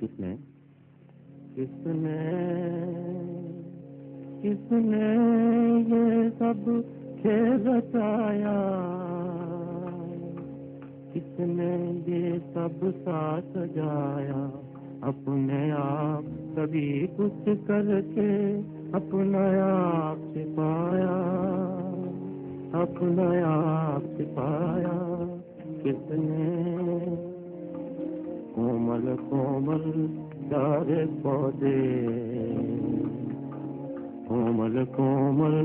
किसने किसने किसने ये सब खेल रचाया, किसने ये सब साथ सजाया, अपने आप कभी कुछ करके अपना आप छिपाया, अपना आप छिपाया किसने। कोमल कोमल सारे पौधे, कोमल कोमल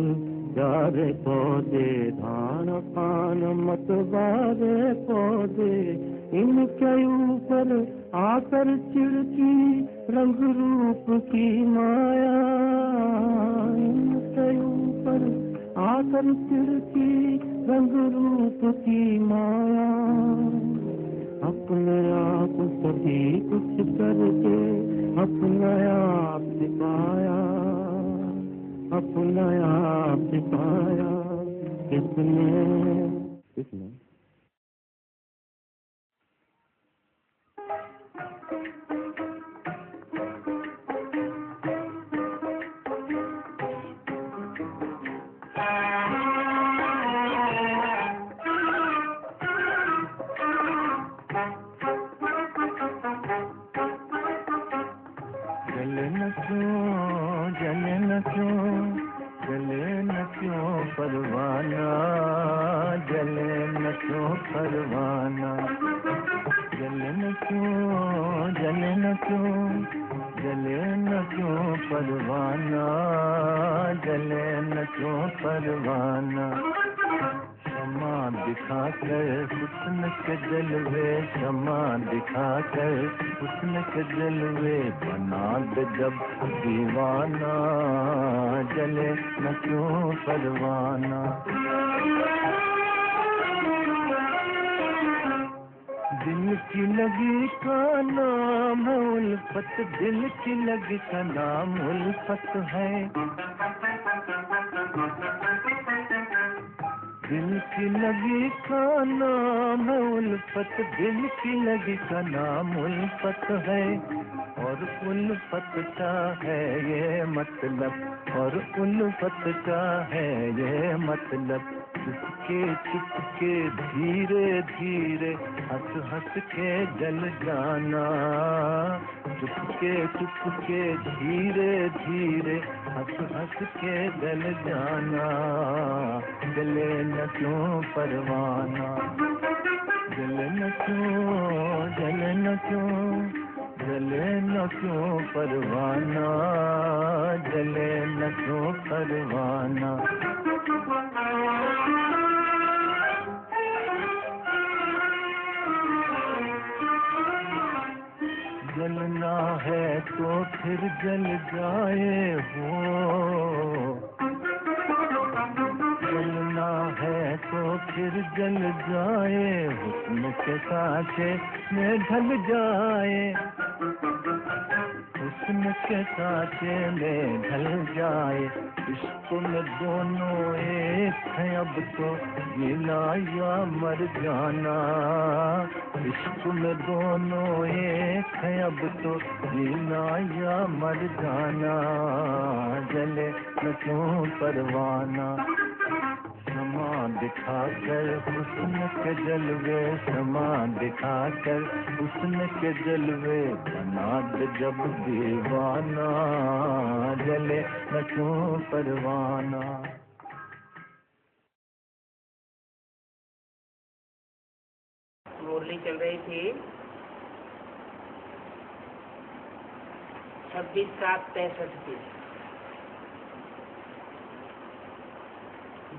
सारे पौधे, धान पान मतवारे पौधे, इनके ऊपर आकर चिड़की रंग रूप की माया, इनके ऊपर आकर चिड़की रंग रूप की माया, अपने आप सभी कुछ करके अपना आप छिपाया, अपना आप छिपाया किसने किसने। परवाना जले न क्यों परवाना, जले न क्यों जले न क्यों, जले न क्यों परवाना, जले न क्यों परवाना। क्षमा दिखाकर हुस्न के जलवे, क्षमा दिखाकर हुस्न के जलवे, बना दे जब दीवाना, जले न क्यों परवाना। दिल की लगी का नाम है उल्फत, दिल की लगी का नाम उल्फत है, दिल की लगी का नाम है उल्फत, दिल की लगी का नाम उल्फत है, और उल्फत का है ये मतलब, और उल्फत का है ये मतलब, चुपके चुपके धीरे धीरे हंस हंस के जल जाना, चुपके चुपके धीरे धीरे हंस हंस के जल जाना, जले न क्यों परवाना, जले न क्यों, जले न क्यों, जले न क्यों परवाना, जले न क्यों परवाना। जलना है तो फिर जल जाए हो, जलना है तो फिर जल जाए, हुस्न के साँचे में ढल जाए, हुस्न के साँचे में ढल जाए, इश्क में दोनों एक है अब तो, जीना या मर जाना, इश्क में दोनों एक है अब तो, जीना या मर जाना, जले न क्यों परवाना। क्षमा दिखाकर हुस्न के जलवे, क्षमा दिखाकर हुस्न के जलवे, बना दे जब दीवाना, जले न क्यों परवाना। मुरली चल रही थी 26/7/65 की,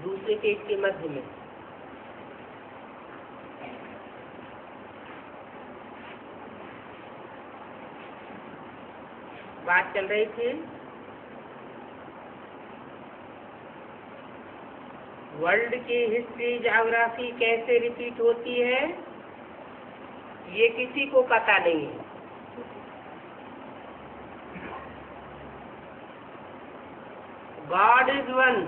दूसरे पेज के मध्य में। बात चल रही थी वर्ल्ड की हिस्ट्री ज्योग्राफी कैसे रिपीट होती है, ये किसी को पता नहीं है। God is one,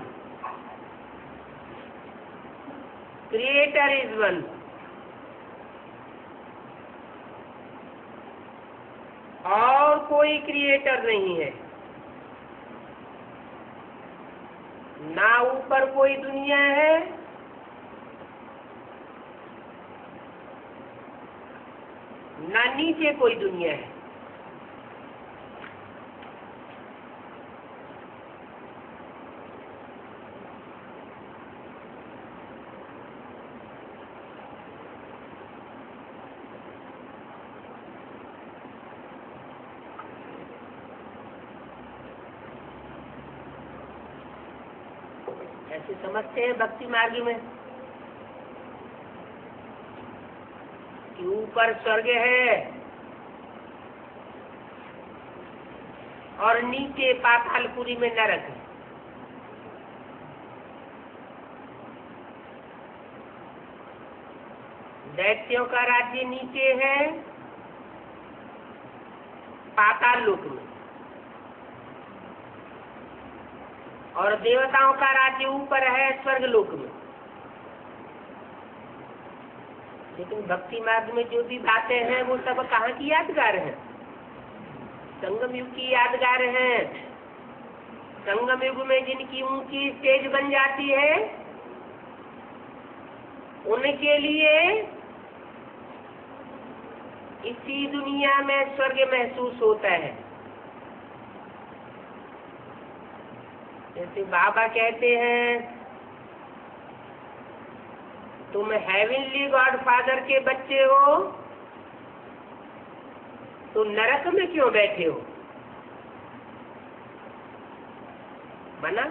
Creator is one, और कोई क्रिएटर नहीं है, ना ऊपर कोई दुनिया है ना नीचे कोई दुनिया है। ऐसे समझते हैं भक्ति मार्ग में कि ऊपर स्वर्ग है और नीचे पातालपुरी में नरक है। दैत्यों का राज्य नीचे है पाताल लोक में, और देवताओं का राज्य ऊपर है स्वर्ग लोक में। लेकिन भक्ति मार्ग में जो भी बातें हैं वो सब कहाँ की यादगार हैं? संगम युग की यादगार हैं। संगम युग में जिनकी ऊंची स्टेज बन जाती है उनके लिए इसी दुनिया में स्वर्ग महसूस होता है। जैसे बाबा कहते हैं तुम हेवनली गॉडफादर के बच्चे हो तो नरक में क्यों बैठे हो? माना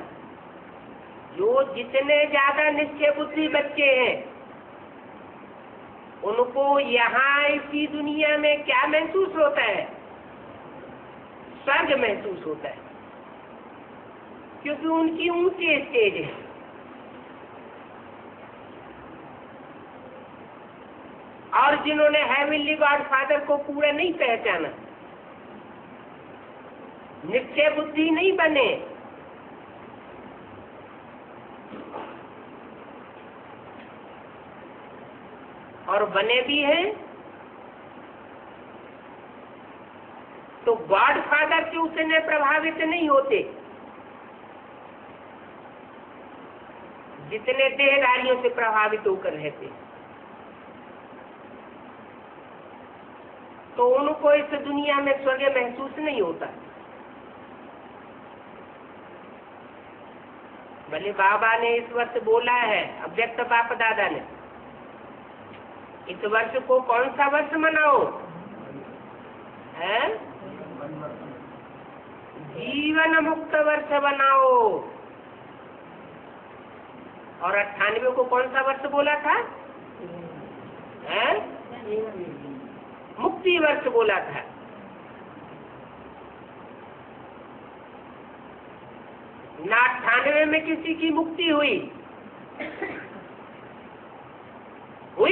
जो जितने ज्यादा निश्चय बुद्धि बच्चे हैं उनको यहाँ इसी दुनिया में क्या महसूस होता है? स्वर्ग महसूस होता है, क्योंकि उनकी ऊंची स्टेज है। और जिन्होंने हेवनली गॉडफादर को पूरा नहीं पहचाना, निश्चय बुद्धि नहीं बने, और बने भी हैं तो गॉडफादर से उतने प्रभावित नहीं होते जितने देहधारियों से प्रभावित होकर रहते। तो उनको इस दुनिया में स्वर्ग महसूस नहीं होता। भले बाबा ने इस वर्ष बोला है, अव्यक्त बाप दादा ने, इस वर्ष को कौन सा वर्ष मनाओ? है जीवन मुक्त वर्ष बनाओ। और 98 को कौन सा वर्ष बोला था? है मुक्ति वर्ष बोला था। ना 98 में किसी की मुक्ति हुई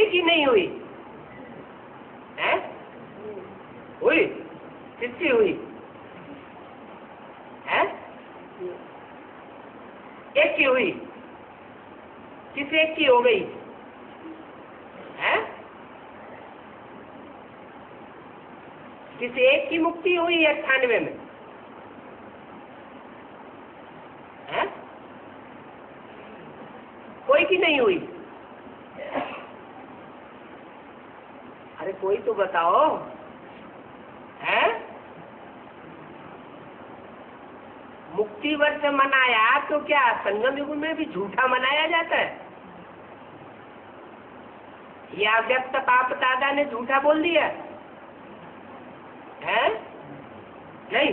कि नहीं हुई? है हुई? किसकी हुई? है एक की हुई। किस एक की हो गई? है किसी एक की मुक्ति हुई 98 में? है कोई की नहीं हुई? अरे कोई तो बताओ। है मुक्ति वर्ष मनाया तो क्या संगम युग में भी झूठा मनाया जाता है? या व्यक्त पाप दादा ने झूठा बोल दिया है? नहीं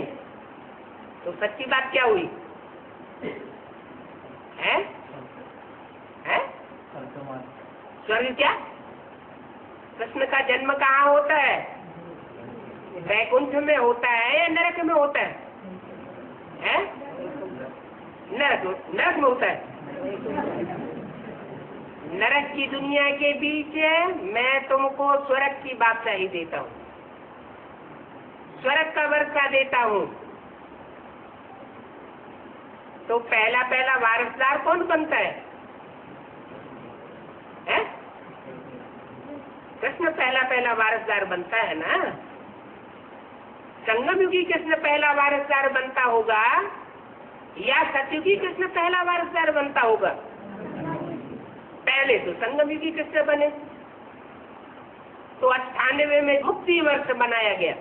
तो सच्ची बात क्या हुई? है स्वर्ग क्या? कृष्ण का जन्म कहाँ होता है? वैकुंठ में होता है या नरक में होता है? है नरक में होता है। नरक की दुनिया के बीच मैं तुमको स्वर्ग की बादशाही देता हूँ, स्वर्ग का वर्षा देता हूँ। तो पहला पहला वारसदार कौन बनता है? कृष्ण पहला पहला वारसदार बनता है ना। संगमयुगी कृष्ण पहला वारसदार बनता होगा या सतयुगी कृष्ण पहला वारसदार बनता होगा? पहले तो संगमयुगी कृष्ण बने, तो 98 में मुक्ति वर्ष बनाया गया।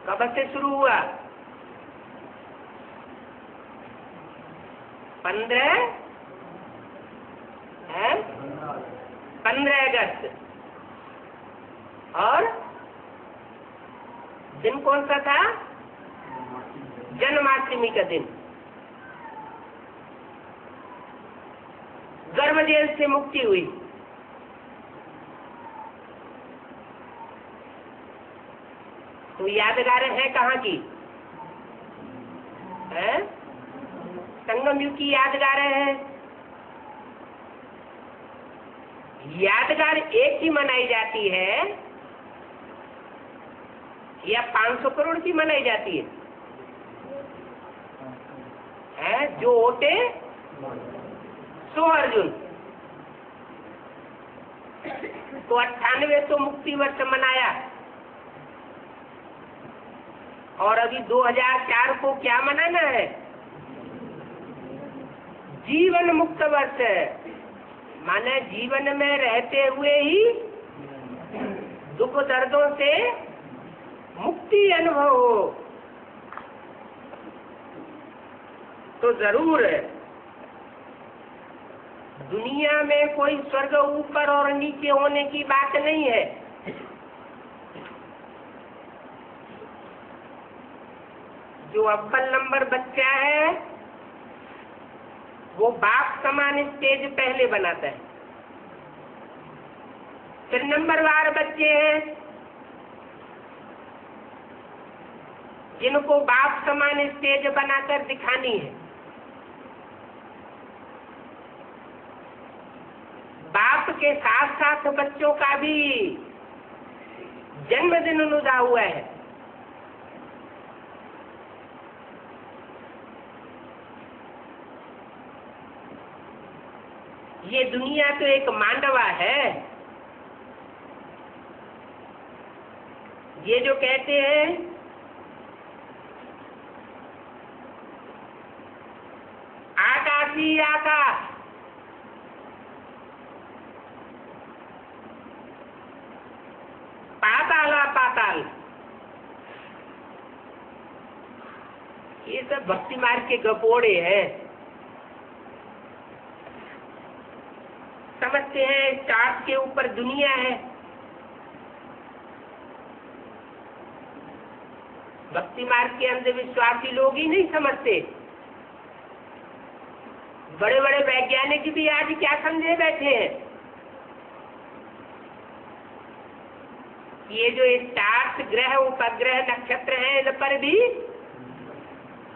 कब से शुरू हुआ? 15 अगस्त। और दिन कौन सा था? जन्माष्टमी का दिन। गर्भजेल से मुक्ति हुई। तो यादगार है कहाँ की? है संगमयुग की यादगार है। यादगार एक ही मनाई जाती है या 500 करोड़ की मनाई जाती है? जो होते सो अर्जुन। तो 98 तो मुक्ति वर्ष मनाया, और अभी 2004 को क्या मनाना है? जीवन मुक्त वर्ष। माने जीवन में रहते हुए ही दुख दर्दों से मुक्ति अनुभव हो। तो जरूर दुनिया में कोई स्वर्ग ऊपर और नीचे होने की बात नहीं है। जो अव्वल नंबर बच्चा है वो बाप समान स्टेज पहले बनाता है। फिर नंबरवार बच्चे हैं जिनको बाप समान स्टेज बनाकर दिखानी है। बाप के साथ साथ बच्चों का भी जन्मदिन उदा हुआ है। ये दुनिया तो एक मांडवा है। ये जो कहते हैं आकाशी आकाश, पाताला पाताल, ये सब भक्ति मार्ग के गपोड़े हैं। समझते हैं स्टार्स के ऊपर दुनिया है। भक्ति मार्ग के अंधविश्वासी लोग ही नहीं समझते। बड़े बड़े वैज्ञानिक भी आज क्या समझे बैठे हैं? ये जो स्टार्स, ग्रह, उपग्रह, नक्षत्र हैं, इन पर भी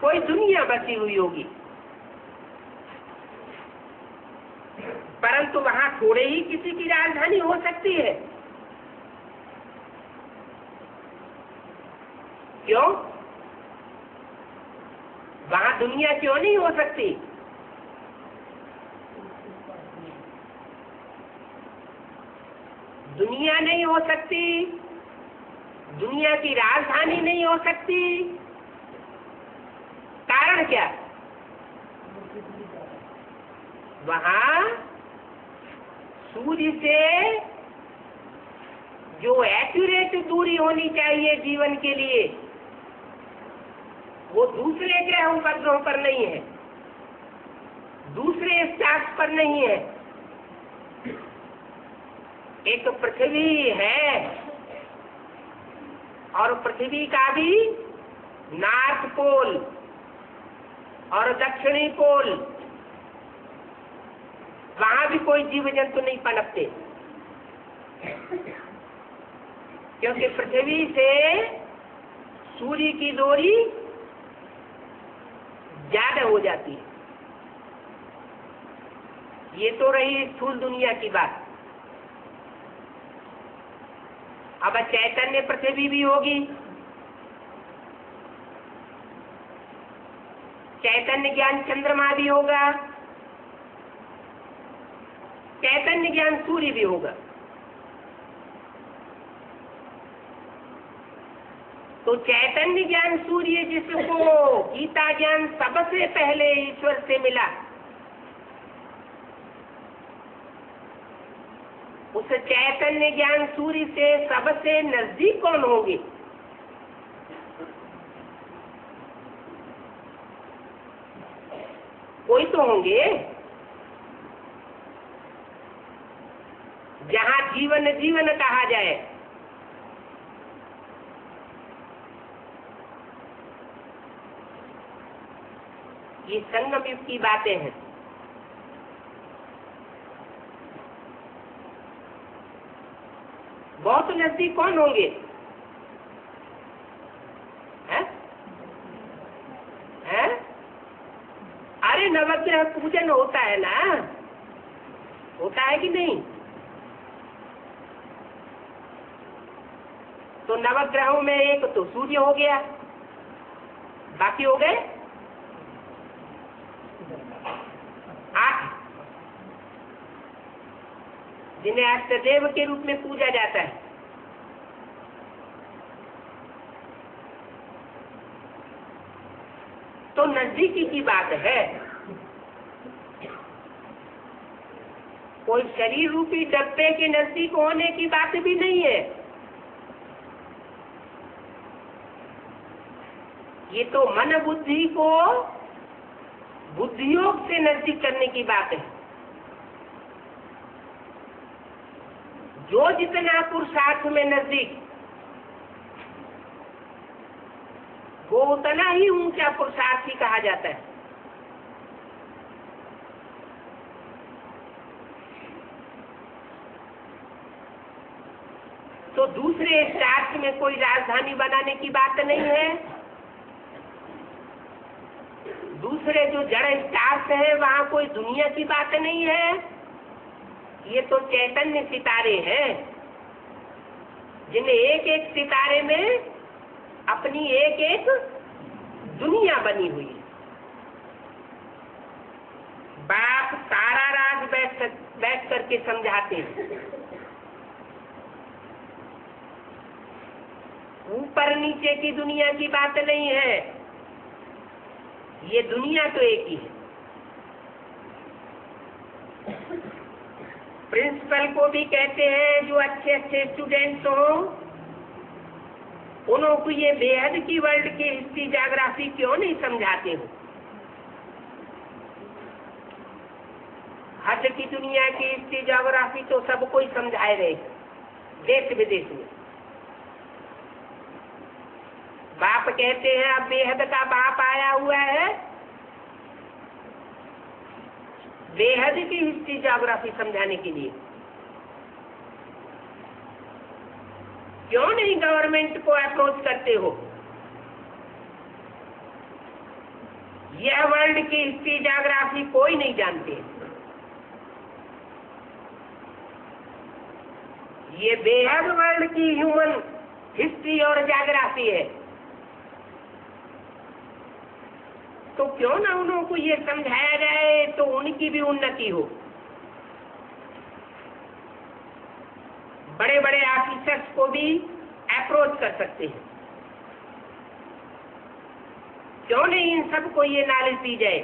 कोई दुनिया बसी हुई होगी, परंतु वहां थोड़े ही किसी की राजधानी हो सकती है। क्यों? वहां दुनिया क्यों नहीं हो सकती? दुनिया नहीं हो सकती, दुनिया की राजधानी नहीं हो सकती। कारण क्या? वहां सूर्य से जो एक्यूरेट दूरी होनी चाहिए जीवन के लिए, वो दूसरे ग्रहों उपग्रहों पर नहीं है, दूसरे स्टार्स पर नहीं है। एक पृथ्वी है, और पृथ्वी का भी नॉर्थ पोल और दक्षिणी पोल, वहां भी कोई जीव जंतु नहीं पनपते, क्योंकि पृथ्वी से सूर्य की दूरी ज्यादा हो जाती है। ये तो रही स्थूल दुनिया की बात। अब चैतन्य पृथ्वी भी होगी, चैतन्य ज्ञान चंद्रमा भी होगा, चैतन्य ज्ञान सूर्य भी होगा। तो चैतन्य ज्ञान सूर्य जिसको गीता ज्ञान सबसे पहले ईश्वर से मिला, उस चैतन्य ज्ञान सूर्य से सबसे नजदीक कौन होंगे? कोई तो होंगे। जहां जीवन जीवन कहा जाए, ये संगम युग की बातें हैं। बहुत नजदीक कौन होंगे? हैं? हैं? अरे नवग्रह पूजन होता है ना, होता है कि नहीं? तो नवग्रहों में एक तो सूर्य हो गया, बाकी हो गए 8, जिन्हें अष्टदेव के रूप में पूजा जाता है। तो नजदीकी की बात है, कोई शरीर रूपी डब्बे के नजदीक होने की बात भी नहीं है। ये तो मन बुद्धि को बुद्धियोग से नजदीक करने की बात है। जो जितना पुरुषार्थ में नजदीक, वो उतना ही ऊंचा पुरुषार्थी कहा जाता है। तो दूसरे शास्त्र में कोई राजधानी बनाने की बात नहीं है। दूसरे जो जड़ स्टार्स है वहां कोई दुनिया की बात नहीं है। ये तो चैतन्य सितारे हैं, जिन्हें एक एक सितारे में अपनी एक एक दुनिया बनी हुई है। बाप सारा राज बैठ करके समझाते हैं। ऊपर नीचे की दुनिया की बात नहीं है, ये दुनिया तो एक ही है। प्रिंसिपल को भी कहते हैं जो अच्छे अच्छे स्टूडेंट्स हो, उनको ये बेहद की वर्ल्ड की हिस्ट्री ज्योग्राफी क्यों नहीं समझाते हो? हद की दुनिया की हिस्ट्री ज्योग्राफी तो सब कोई समझाए रहे, देश विदेश में। बाप कहते हैं अब बेहद का बाप आया हुआ है, बेहद की हिस्ट्री ज्योग्राफी समझाने के लिए। क्यों नहीं गवर्नमेंट को अप्रोच करते हो? यह वर्ल्ड की हिस्ट्री ज्योग्राफी कोई नहीं जानते। ये बेहद वर्ल्ड की ह्यूमन हिस्ट्री और ज्योग्राफी है। तो क्यों ना उनको ये समझाया जाए तो उनकी भी उन्नति हो। बड़े बड़े ऑफिसर्स को भी अप्रोच कर सकते हैं। क्यों नहीं इन सबको ये नॉलेज दी जाए?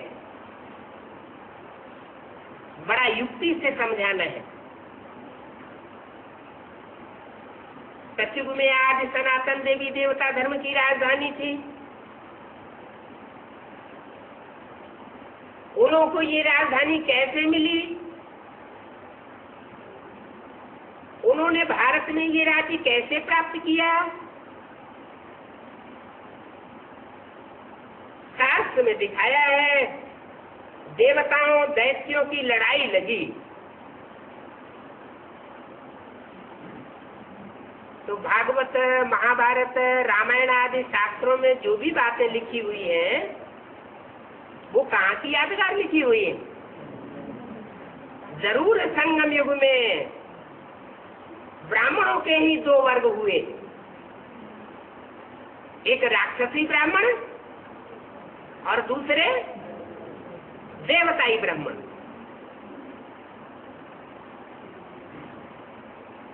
बड़ा युक्ति से समझाना है। सतयुग में आज सनातन देवी देवता धर्म की राजधानी थी। उनको ये राजधानी कैसे मिली? उन्होंने भारत में ये राज्य कैसे प्राप्त किया? शास्त्र में दिखाया है, देवताओं दैत्यों की लड़ाई लगी तो भागवत, महाभारत, रामायण आदि शास्त्रों में जो भी बातें लिखी हुई हैं वो कहाँ की यादगार लिखी हुई है? जरूर संगम युग में ब्राह्मणों के ही 2 वर्ग हुए, एक राक्षसी ब्राह्मण और दूसरे देवताई ब्राह्मण।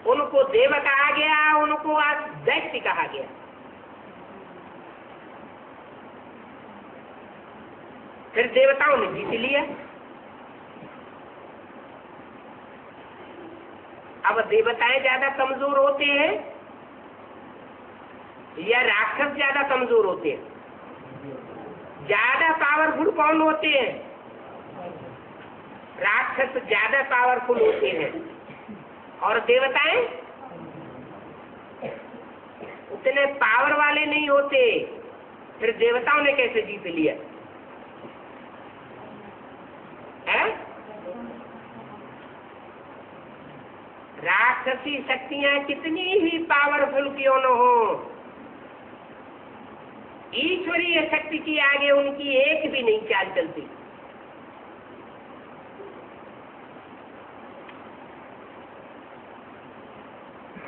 उनको देव कहा गया, उनको आज दैत्य कहा गया। फिर देवताओं ने जीत लिया। अब देवताएं ज्यादा कमजोर होते हैं या राक्षस ज्यादा कमजोर होते हैं? ज्यादा पावरफुल कौन होते हैं? राक्षस ज्यादा पावरफुल होते हैं और देवताएं उतने पावर वाले नहीं होते। फिर देवताओं ने कैसे जीत लिया है? राक्षसी शक्तियां कितनी ही पावरफुल क्यों न हो, ईश्वरीय शक्ति की आगे उनकी एक भी नहीं चाल चलती।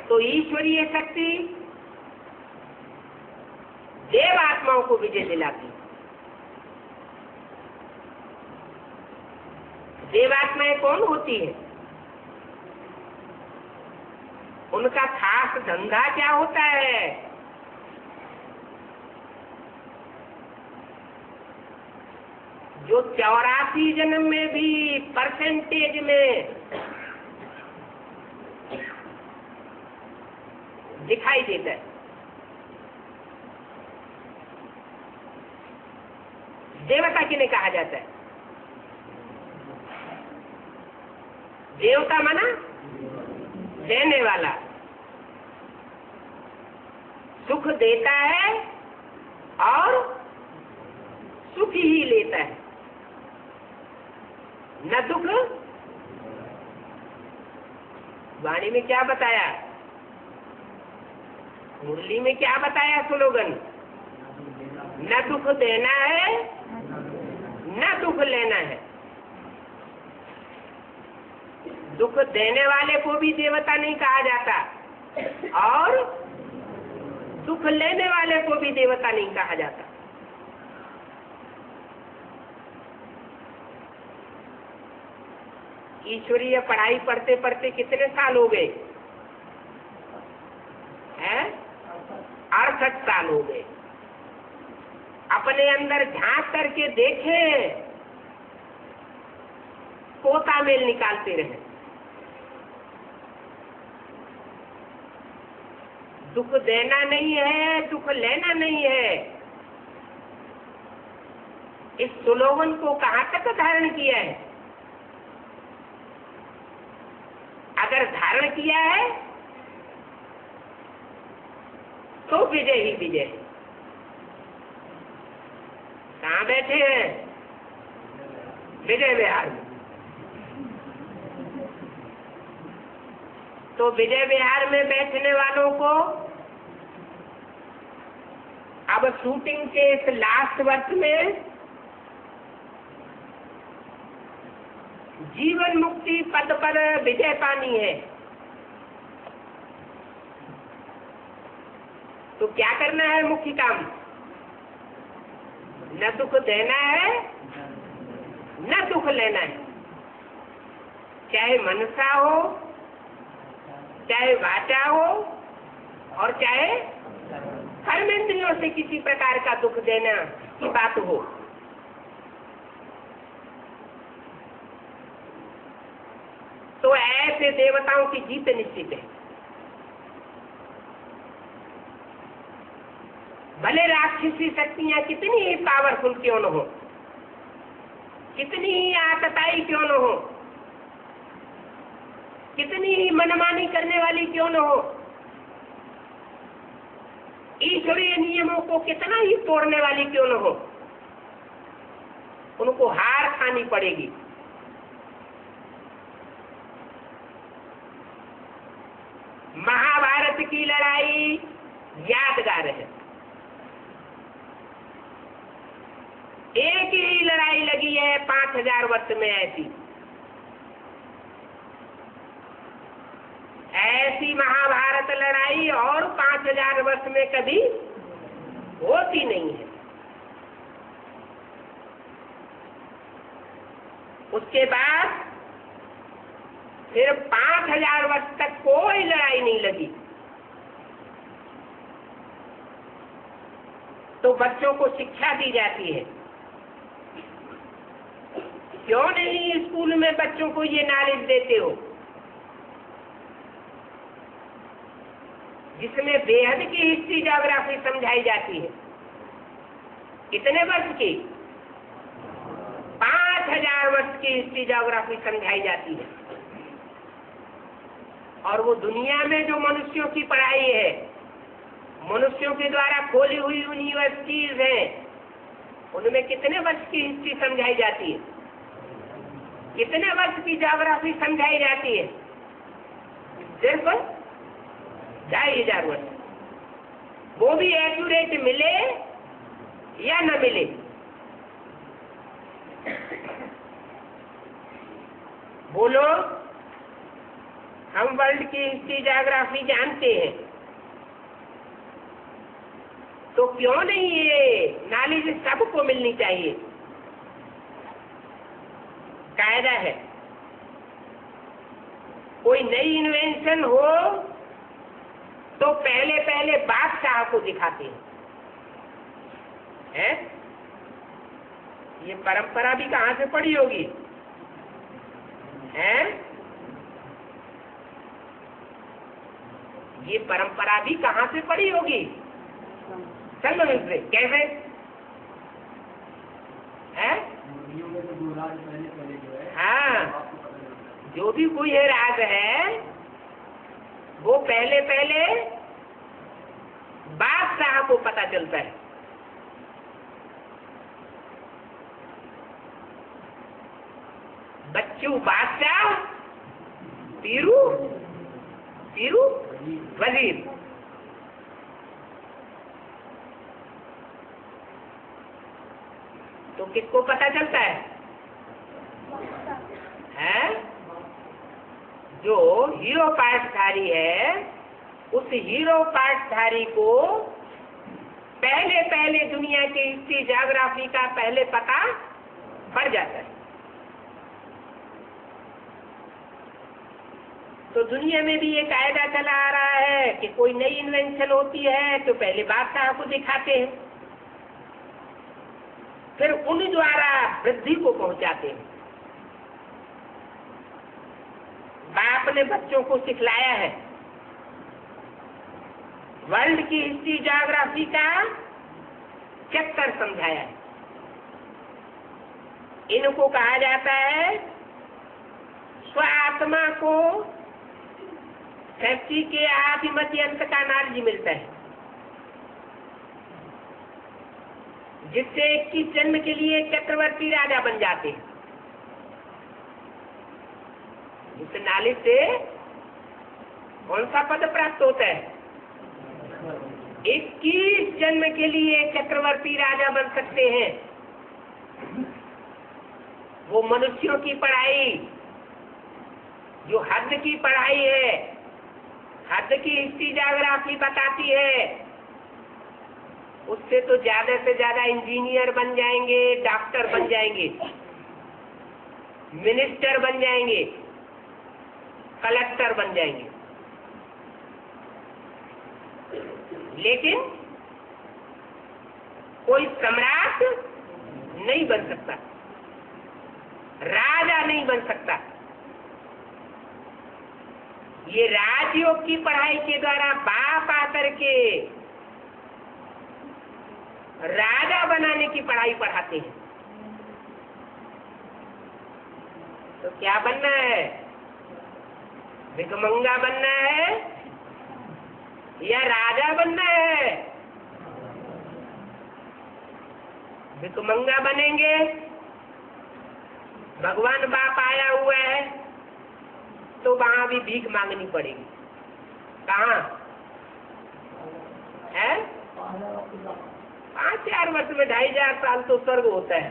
तो ईश्वरीय शक्ति देव आत्माओं को विजय दिलाती। देवात्माएं कौन होती है? उनका खास धंधा क्या होता है? जो 84 जन्म में भी परसेंटेज में दिखाई देता है। देवता किन्हें कहा जाता है? देवता माना देने वाला, सुख देता है और सुख ही लेता है, न दुख। वाणी में क्या बताया, मुरली में क्या बताया स्लोगन? न दुख देना है न दुख लेना है। दुख देने वाले को भी देवता नहीं कहा जाता और दुख लेने वाले को भी देवता नहीं कहा जाता। ईश्वरीय पढ़ाई पढ़ते पढ़ते कितने साल हो गए हैं? 68 साल हो गए। अपने अंदर झांक करके देखे, पोता मेल निकालते रहे। दुख देना नहीं है, दुख लेना नहीं है। इस स्लोगन को कहां तक धारण किया है? अगर धारण किया है तो विजय ही विजय। कहाँ बैठे हैं? विजय विहार में। तो विजय विहार में बैठने वालों को अब शूटिंग के इस लास्ट वर्ष में जीवन मुक्ति पद पर विजय पानी है। तो क्या करना है? मुख्य काम न दुख देना है न दुख लेना है। चाहे मनसा हो, चाहे वाचा हो और चाहे कर्मेंद्रियों से किसी प्रकार का दुख देना की बात हो। तो ऐसे देवताओं की जीत निश्चित है। भले राक्षसी शक्तियां कितनी ही पावरफुल क्यों न हो, कितनी ही आतताई क्यों न हो, कितनी ही मनमानी करने वाली क्यों न हो, ईश्वरीय नियमों को कितना ही तोड़ने वाली क्यों न हो, उनको हार खानी पड़ेगी। महाभारत की लड़ाई यादगार है। एक ही लड़ाई लगी है 5000 वर्ष में। ऐसी महाभारत लड़ाई और 5000 वर्ष में कभी होती नहीं है। उसके बाद फिर 5000 वर्ष तक कोई लड़ाई नहीं लगी। तो बच्चों को शिक्षा दी जाती है क्यों नहीं स्कूल में बच्चों को ये नॉलेज देते हो जिसमें बेहद की हिस्ट्री ज्योग्राफी समझाई जाती है? कितने वर्ष की? 5000 वर्ष की हिस्ट्री ज्योग्राफी समझाई जाती है। और वो दुनिया में जो मनुष्यों की पढ़ाई है, मनुष्यों के द्वारा खोली हुई यूनिवर्सिटीज हैं, उनमें कितने वर्ष की हिस्ट्री समझाई जाती है? कितने वर्ष की ज्योग्राफी समझाई जाती है? सिर्फ 2500 वर्ष। वो भी एक्यूरेट मिले या न मिले। बोलो, हम वर्ल्ड की हिस्ट्री ज्योग्राफी जानते हैं, तो क्यों नहीं ये नॉलेज सबको मिलनी चाहिए? कायदा है, कोई नई इन्वेंशन हो तो पहले पहले बादशाह को दिखाते हैं। ये परंपरा भी कहाँ से पड़ी होगी? है ये परंपरा भी कहाँ से पड़ी होगी? चलो मिस्त्री, कैसे है? हाँ, जो भी कोई है राज है, वो पहले पहले बादशाह को पता चलता है। बच्चू बादशाह, पीरू पीरू वजीर। तो किसको पता चलता है? जो हीरो पाठधारी है, उस हीरो पाठधारी को पहले पहले दुनिया की हिस्ट्री ज्योग्राफी का पहले पता पड़ जाता है। तो दुनिया में भी ये कायदा चला आ रहा है कि कोई नई इन्वेंशन होती है तो पहले बादशाह को दिखाते हैं, फिर उन द्वारा वृद्धि को पहुंचाते हैं। बाप ने बच्चों को सिखलाया है, वर्ल्ड की हिस्ट्री ज्योग्राफी का चैप्टर समझाया है। इनको कहा जाता है स्वात्मा को सृष्टि के आदि मध्य अंत का नॉलेज मिलता है, जिससे 21 जन्म के लिए चक्रवर्ती राजा बन जाते हैं। इस नॉलेज से कौन सा पद प्राप्त होता है? 21 जन्म के लिए चक्रवर्ती राजा बन सकते हैं। वो मनुष्यों की पढ़ाई, जो हद की पढ़ाई है, हद की हिस्ट्री ज्योग्राफी बताती है, उससे तो ज्यादा से ज्यादा इंजीनियर बन जाएंगे, डॉक्टर बन जाएंगे, मिनिस्टर बन जाएंगे, कलेक्टर बन जाएंगे। लेकिन कोई सम्राट नहीं बन सकता, राजा नहीं बन सकता। ये राजयोग की पढ़ाई के द्वारा बाप आकर के राजा बनाने की पढ़ाई पढ़ाते हैं। तो क्या बनना है? भिखमंगा बनना है या राजा बनना है? भिखमंगा बनेंगे, भगवान बाप आया हुआ है तो वहां भी भीख मांगनी पड़ेगी। कहाँ है? 5-4 वर्ष में 2500 साल तो स्वर्ग होता है,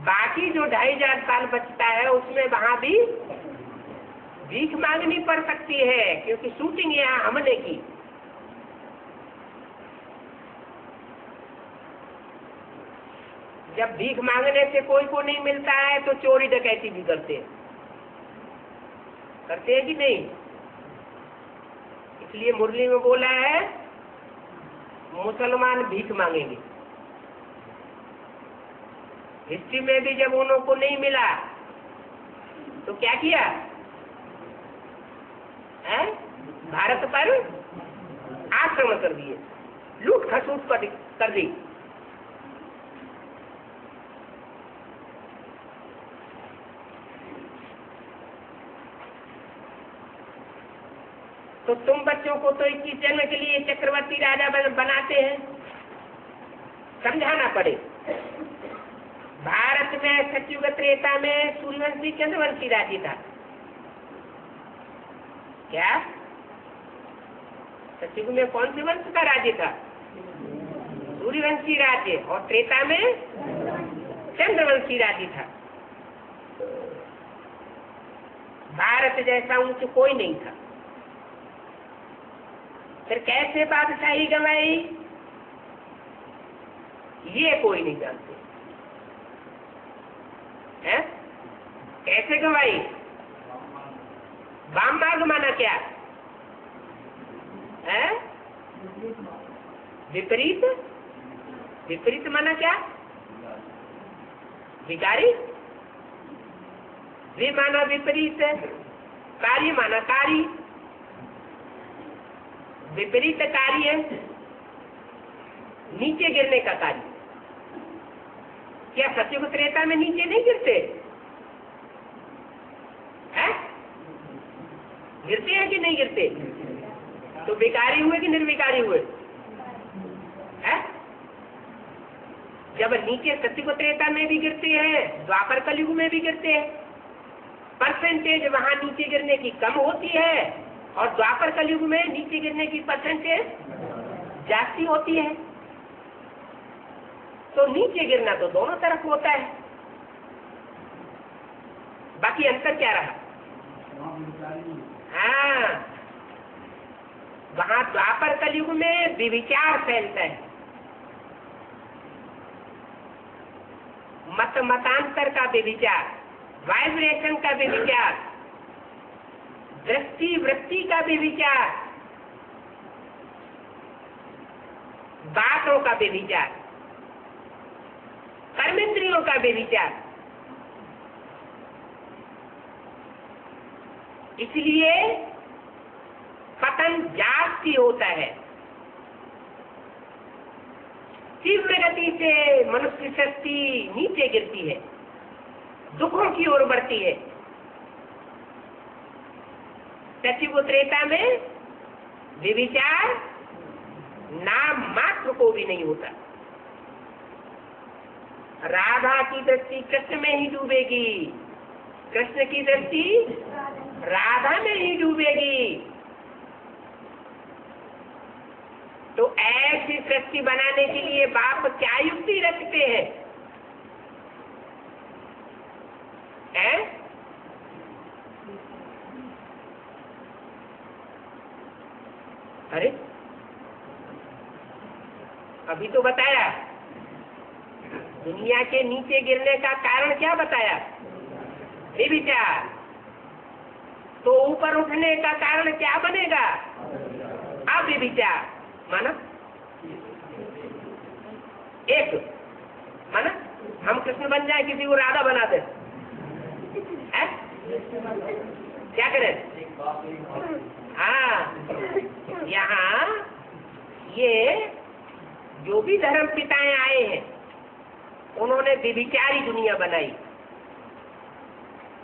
बाकी जो 2500 साल बचता है उसमें वहां भी भीख मांगनी पड़ सकती है, क्योंकि शूटिंग यहाँ हमने की। जब भीख मांगने से कोई को नहीं मिलता है तो चोरी डकैती भी करते हैं कि नहीं? इसलिए मुरली में बोला है मुसलमान भीख मांगेंगे। हिस्ट्री में भी जब उन को नहीं मिला तो क्या किया है? भारत पर आक्रमण कर दिए, लूट खसूट कर दी। तो तुम बच्चों को तो इस जन्म के लिए चक्रवर्ती राजा बनाते हैं, समझाना पड़े। भारत में सतयुग त्रेता में सूर्यवंशी चंद्रवंशी राज्य था। क्या सतयुग में कौन से वंश का राज्य था? सूर्यवंशी राज्य। और त्रेता में चंद्रवंशी राज्य था। भारत जैसा ऊंच कोई नहीं था। फिर कैसे बादशाही गंवाई ये कोई नहीं जानते हैं। कैसे गंवाई? वाम मार्ग माना क्या है? विपरीत। विपरीत माना क्या? विकारी। वे माना विपरीत, कार्य माना कार्य। विपरीत कार्य नीचे गिरने का कार्य। क्या सतयुग त्रेता में नीचे नहीं गिरते हैं? गिरते हैं कि नहीं गिरते? तो विकारी हुए कि निर्विकारी हुए हैं? जब नीचे सतयुग त्रेता में भी गिरते हैं, द्वापर कलयुग में भी गिरते हैं। परसेंटेज वहां नीचे गिरने की कम होती है और द्वापर कलयुग में नीचे गिरने की परसेंटेज जास्ती होती है। तो नीचे गिरना तो दोनों तरफ होता है। बाकी अंतर क्या रहा? हाँ, वहां द्वापर कलयुग में विविचार फैलता है, मत मतांतर का विविचार, वाइब्रेशन का विविचार, दृष्टि वृत्ति का विविचार, बातों का विविचार, कर्मेंद्रियों का विविचार। इसलिए पतन जास्ती होता है। तीव्र गति से मनुष्य शक्ति नीचे गिरती है, दुखों की ओर बढ़ती है। सतयुग त्रेता में विविचार नाम मात्र को भी नहीं होता। राधा की दृष्टि कृष्ण में ही डूबेगी, कृष्ण की दृष्टि राधा में ही डूबेगी। तो ऐसी सृष्टि बनाने के लिए बाप क्या युक्ति रखते हैं? अरे अभी तो बताया, दुनिया के नीचे गिरने का कारण क्या बताया? विचार। तो ऊपर उठने का कारण क्या बनेगा? अविचार। माना एक, माना हम कृष्ण बन जाए, किसी को राधा बना दे, क्या करें? हाँ, यहाँ ये जो भी धर्म पिताएं आए हैं उन्होंने विविचारी दुनिया बनाई।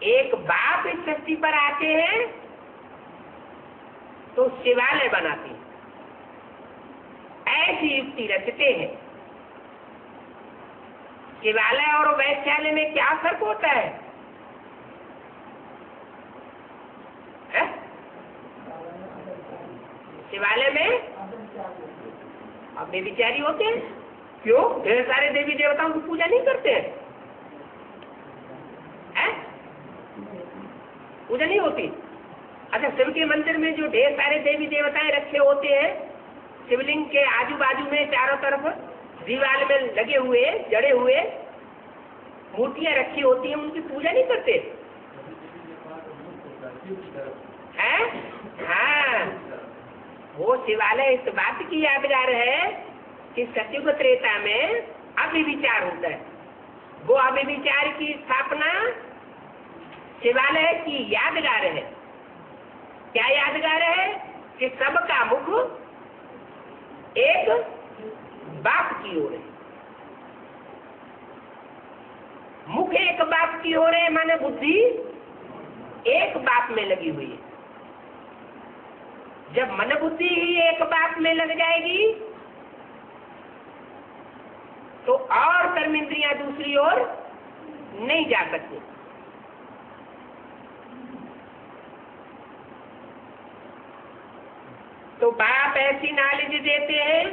एक बाप इस सृष्टि पर आते हैं तो शिवालय बनाते हैं, ऐसी युक्ति रचते हैं। शिवालय और वैश्यालय में क्या फर्क होता है? शिवालय में अब बेविचारी होते हैं। क्यों? ढेर सारे देवी देवताओं की पूजा नहीं करते हैं, पूजा नहीं होती। अच्छा, शिव के मंदिर में जो ढेर सारे देवी देवताएं रखे होते हैं, शिवलिंग के आजू बाजू में चारों तरफ दीवार में लगे हुए जड़े हुए मूर्तियां रखी होती हैं, उनकी पूजा नहीं करते हैं? हाँ, वो शिवालय इस बात की यादगार है कि सतयुग त्रेता में अविचार होता है, वो अव्यभिचार की स्थापना शिवालय की यादगार है। क्या यादगार है? कि सबका मुख एक बाप की ओर है। मुख एक बाप की ओर है माने बुद्धि एक बाप में लगी हुई है। जब मन बुद्धि ही एक बाप में लग जाएगी तो और कर्म इंद्रियां दूसरी ओर नहीं जा सकती। तो बाप ऐसी नॉलेज देते हैं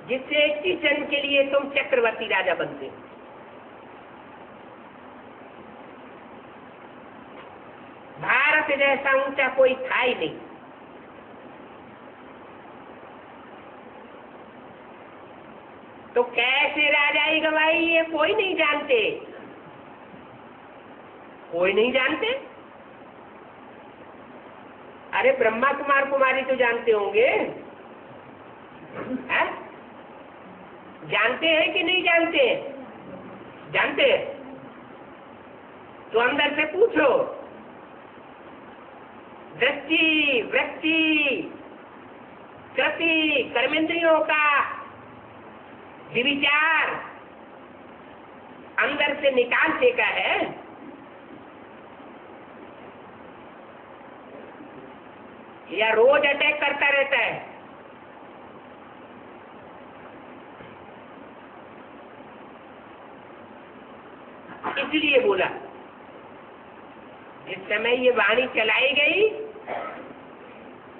जिससे किशन के लिए तुम चक्रवर्ती राजा बनते हो। भारत जैसा ऊंचा कोई था ही नहीं। तो कैसे राजाई गवाई ये कोई नहीं जानते, कोई नहीं जानते। अरे ब्रह्मा कुमार कुमारी तो जानते होंगे, है? जानते हैं कि नहीं जानते? जानते हैं। तो अंदर से पूछो, दृष्टि वृत्ति कृति कर्मेंद्रियों का विचार अंदर से निकाल फेंका है। या रोज अटैक करता रहता है? इसलिए बोला जिस समय ये वाणी चलाई गई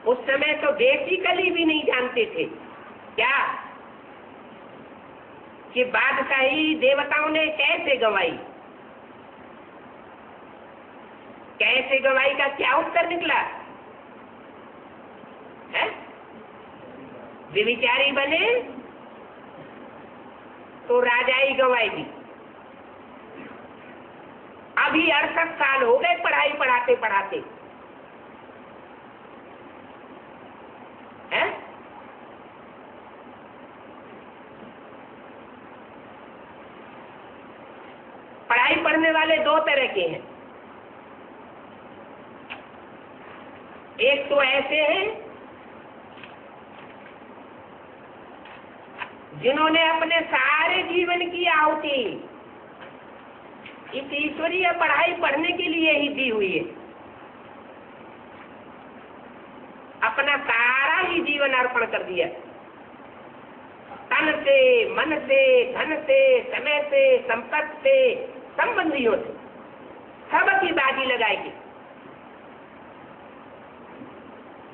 उस समय तो बेसिकली भी नहीं जानते थे क्या कि बादशाही देवताओं ने कैसे गंवाई। कैसे गंवाई का क्या उत्तर निकला है? व्यभिचारी बने तो राजाई गंवाई दी। अभी 68 साल हो गए पढ़ाई पढ़ाते पढ़ाते, है? पढ़ाई पढ़ने वाले दो तरह के हैं। एक तो ऐसे हैं जिन्होंने अपने सारे जीवन की आहुति इस ईश्वरीय पढ़ाई पढ़ने के लिए ही दी हुई है। अपना सारा ही जीवन अर्पण कर दिया, तन से मन से धन से समय से संपत्ति से संबंधियों से सबकी बाजी लगाएगी।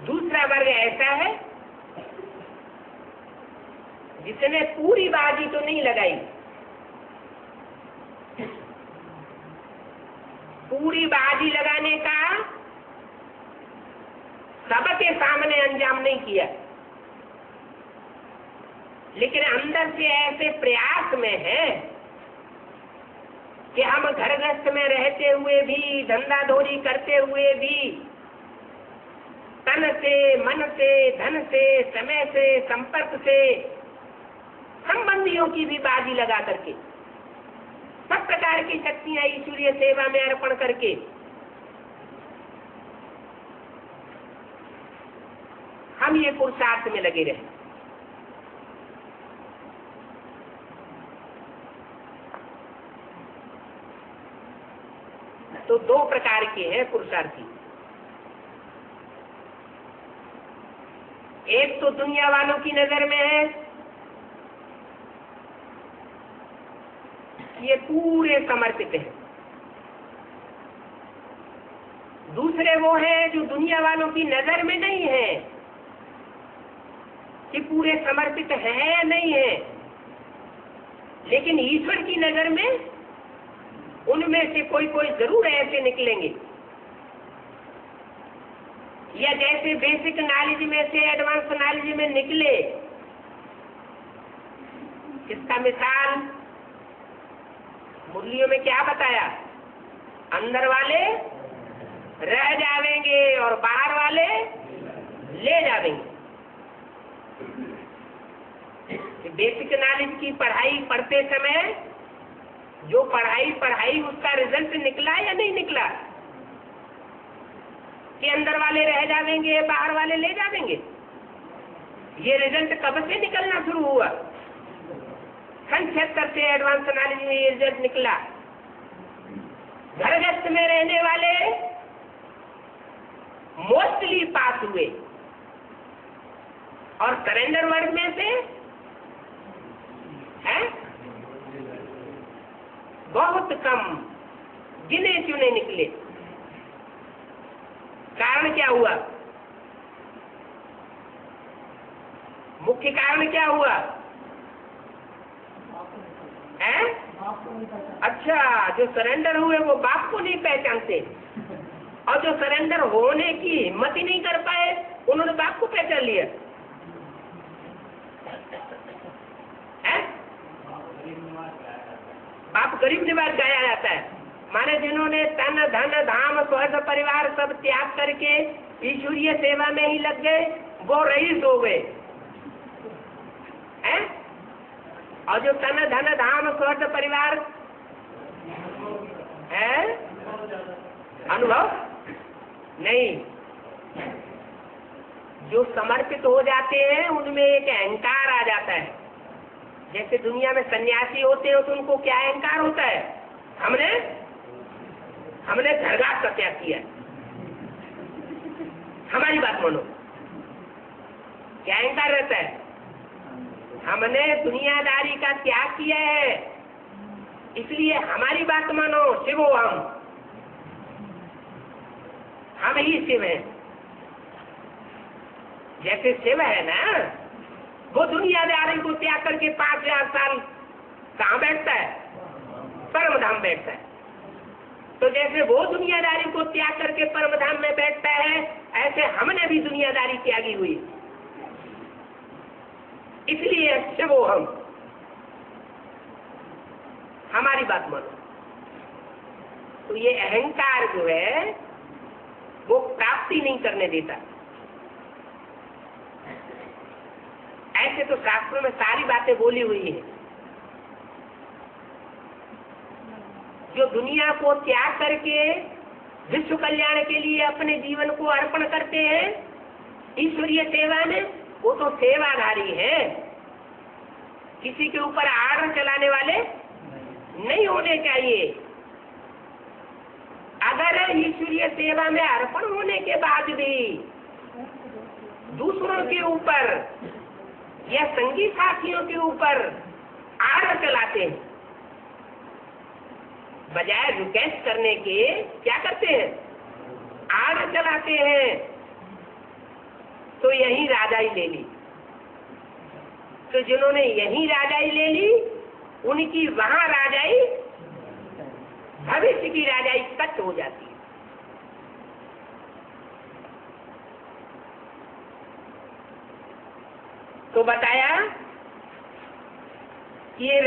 दूसरा वर्ग ऐसा है जिसने पूरी बाजी तो नहीं लगाई, पूरी बाजी लगाने का सबके सामने अंजाम नहीं किया, लेकिन अंदर से ऐसे प्रयास में है कि हम घर गृहस्थ में रहते हुए भी, धंधा धोरी करते हुए भी, तन से मन से धन से समय से संपर्क से संबंधियों की भी बाजी लगा करके सब प्रकार की शक्तियां ईश्वरीय सेवा में अर्पण करके हम ये पुरुषार्थ में लगे रहे। तो दो प्रकार के हैं पुरुषार्थी। एक तो दुनिया वालों की नजर में है ये पूरे समर्पित हैं। दूसरे वो हैं जो दुनिया वालों की नजर में नहीं है कि पूरे समर्पित है या नहीं है, लेकिन ईश्वर की नजर में उनमें से कोई कोई जरूर ऐसे निकलेंगे। या जैसे बेसिक नॉलेज में से एडवांस नॉलेज में निकले, इसका मिसाल मुरलियों में क्या बताया? अंदर वाले रह जावेंगे और बाहर वाले ले जावेंगे। बेसिक नॉलेज की पढ़ाई पढ़ते समय जो पढ़ाई उसका रिजल्ट निकला या नहीं निकला, कि अंदर वाले रह जाएंगे बाहर वाले ले जाएंगे? ये रिजल्ट कब से निकलना शुरू हुआ? सन 76 से एडवांस नॉलेज में ये रिजल्ट निकला। घरगस्त में रहने वाले मोस्टली पास हुए और सरेंडर वर्ग में से है बहुत कम गिने चुने निकले। कारण क्या हुआ? मुख्य कारण क्या हुआ है? अच्छा, जो सरेंडर हुए वो बाप को नहीं पहचानते और जो सरेंडर होने की हिम्मत ही नहीं कर पाए उन्होंने बाप को पहचान लिया है? बाप गरीब निवास गाया जाता है, माने जिन्होंने तन धन धाम स्वर्ग परिवार सब त्याग करके ईश्वरीय सेवा में ही लग गए वो रईस हो गए हैं। और जो तन धन धाम स्वर्ग परिवार है अनुभव नहीं, जो समर्पित हो जाते हैं उनमें एक अहंकार आ जाता है। जैसे दुनिया में सन्यासी होते हैं तो उनको क्या अहंकार होता है? हमने घरघाट का त्याग किया, हमारी बात मानो। क्या अहंकार रहता है? हमने दुनियादारी का त्याग किया है इसलिए हमारी बात मानो, शिवो हम ही शिव हैं। जैसे शिव है ना, वो दुनियादारी को त्याग करके 5000 साल कहाँ बैठता है? परम धाम बैठता है। तो जैसे वो दुनियादारी को त्याग करके परम धाम में बैठता है, ऐसे हमने भी दुनियादारी त्यागी हुई, इसलिए शिवो हमारी बात मानो। तो ये अहंकार जो है वो प्राप्ति नहीं करने देता। ऐसे तो शास्त्रों में सारी बातें बोली हुई है। जो दुनिया को त्याग करके विश्व कल्याण के लिए अपने जीवन को अर्पण करते हैं ईश्वरीय सेवा में, वो तो सेवाधारी है, किसी के ऊपर आर्डर चलाने वाले नहीं होने चाहिए। अगर ईश्वरीय सेवा में अर्पण होने के बाद भी दूसरों के ऊपर या संगी साथियों के ऊपर आर्डर चलाते हैं, बजाय रिक्वेस्ट करने के क्या करते हैं? आर्डर चलाते हैं, तो यही राजाई ले ली। तो जिन्होंने यही राजाई ले ली उनकी वहां राजाई भविष्य की राजाई कट हो जाती है। तो बताया ये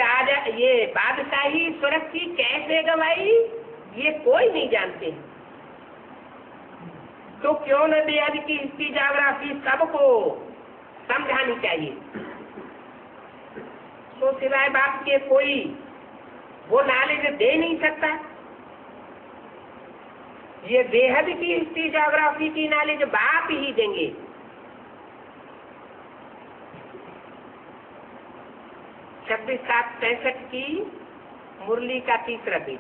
बादशाही स्वर्ग की कैसे गवाई ये कोई नहीं जानते। तो क्यों न बेहद की इसकी जागराफी सबको समझानी चाहिए। तो सिवाय बाप के कोई वो नॉलेज दे नहीं सकता। ये बेहद की हिस्ट्री ज्योग्राफी की नॉलेज बाप ही देंगे। 26/7/63 की मुरली का तीसरा पेज।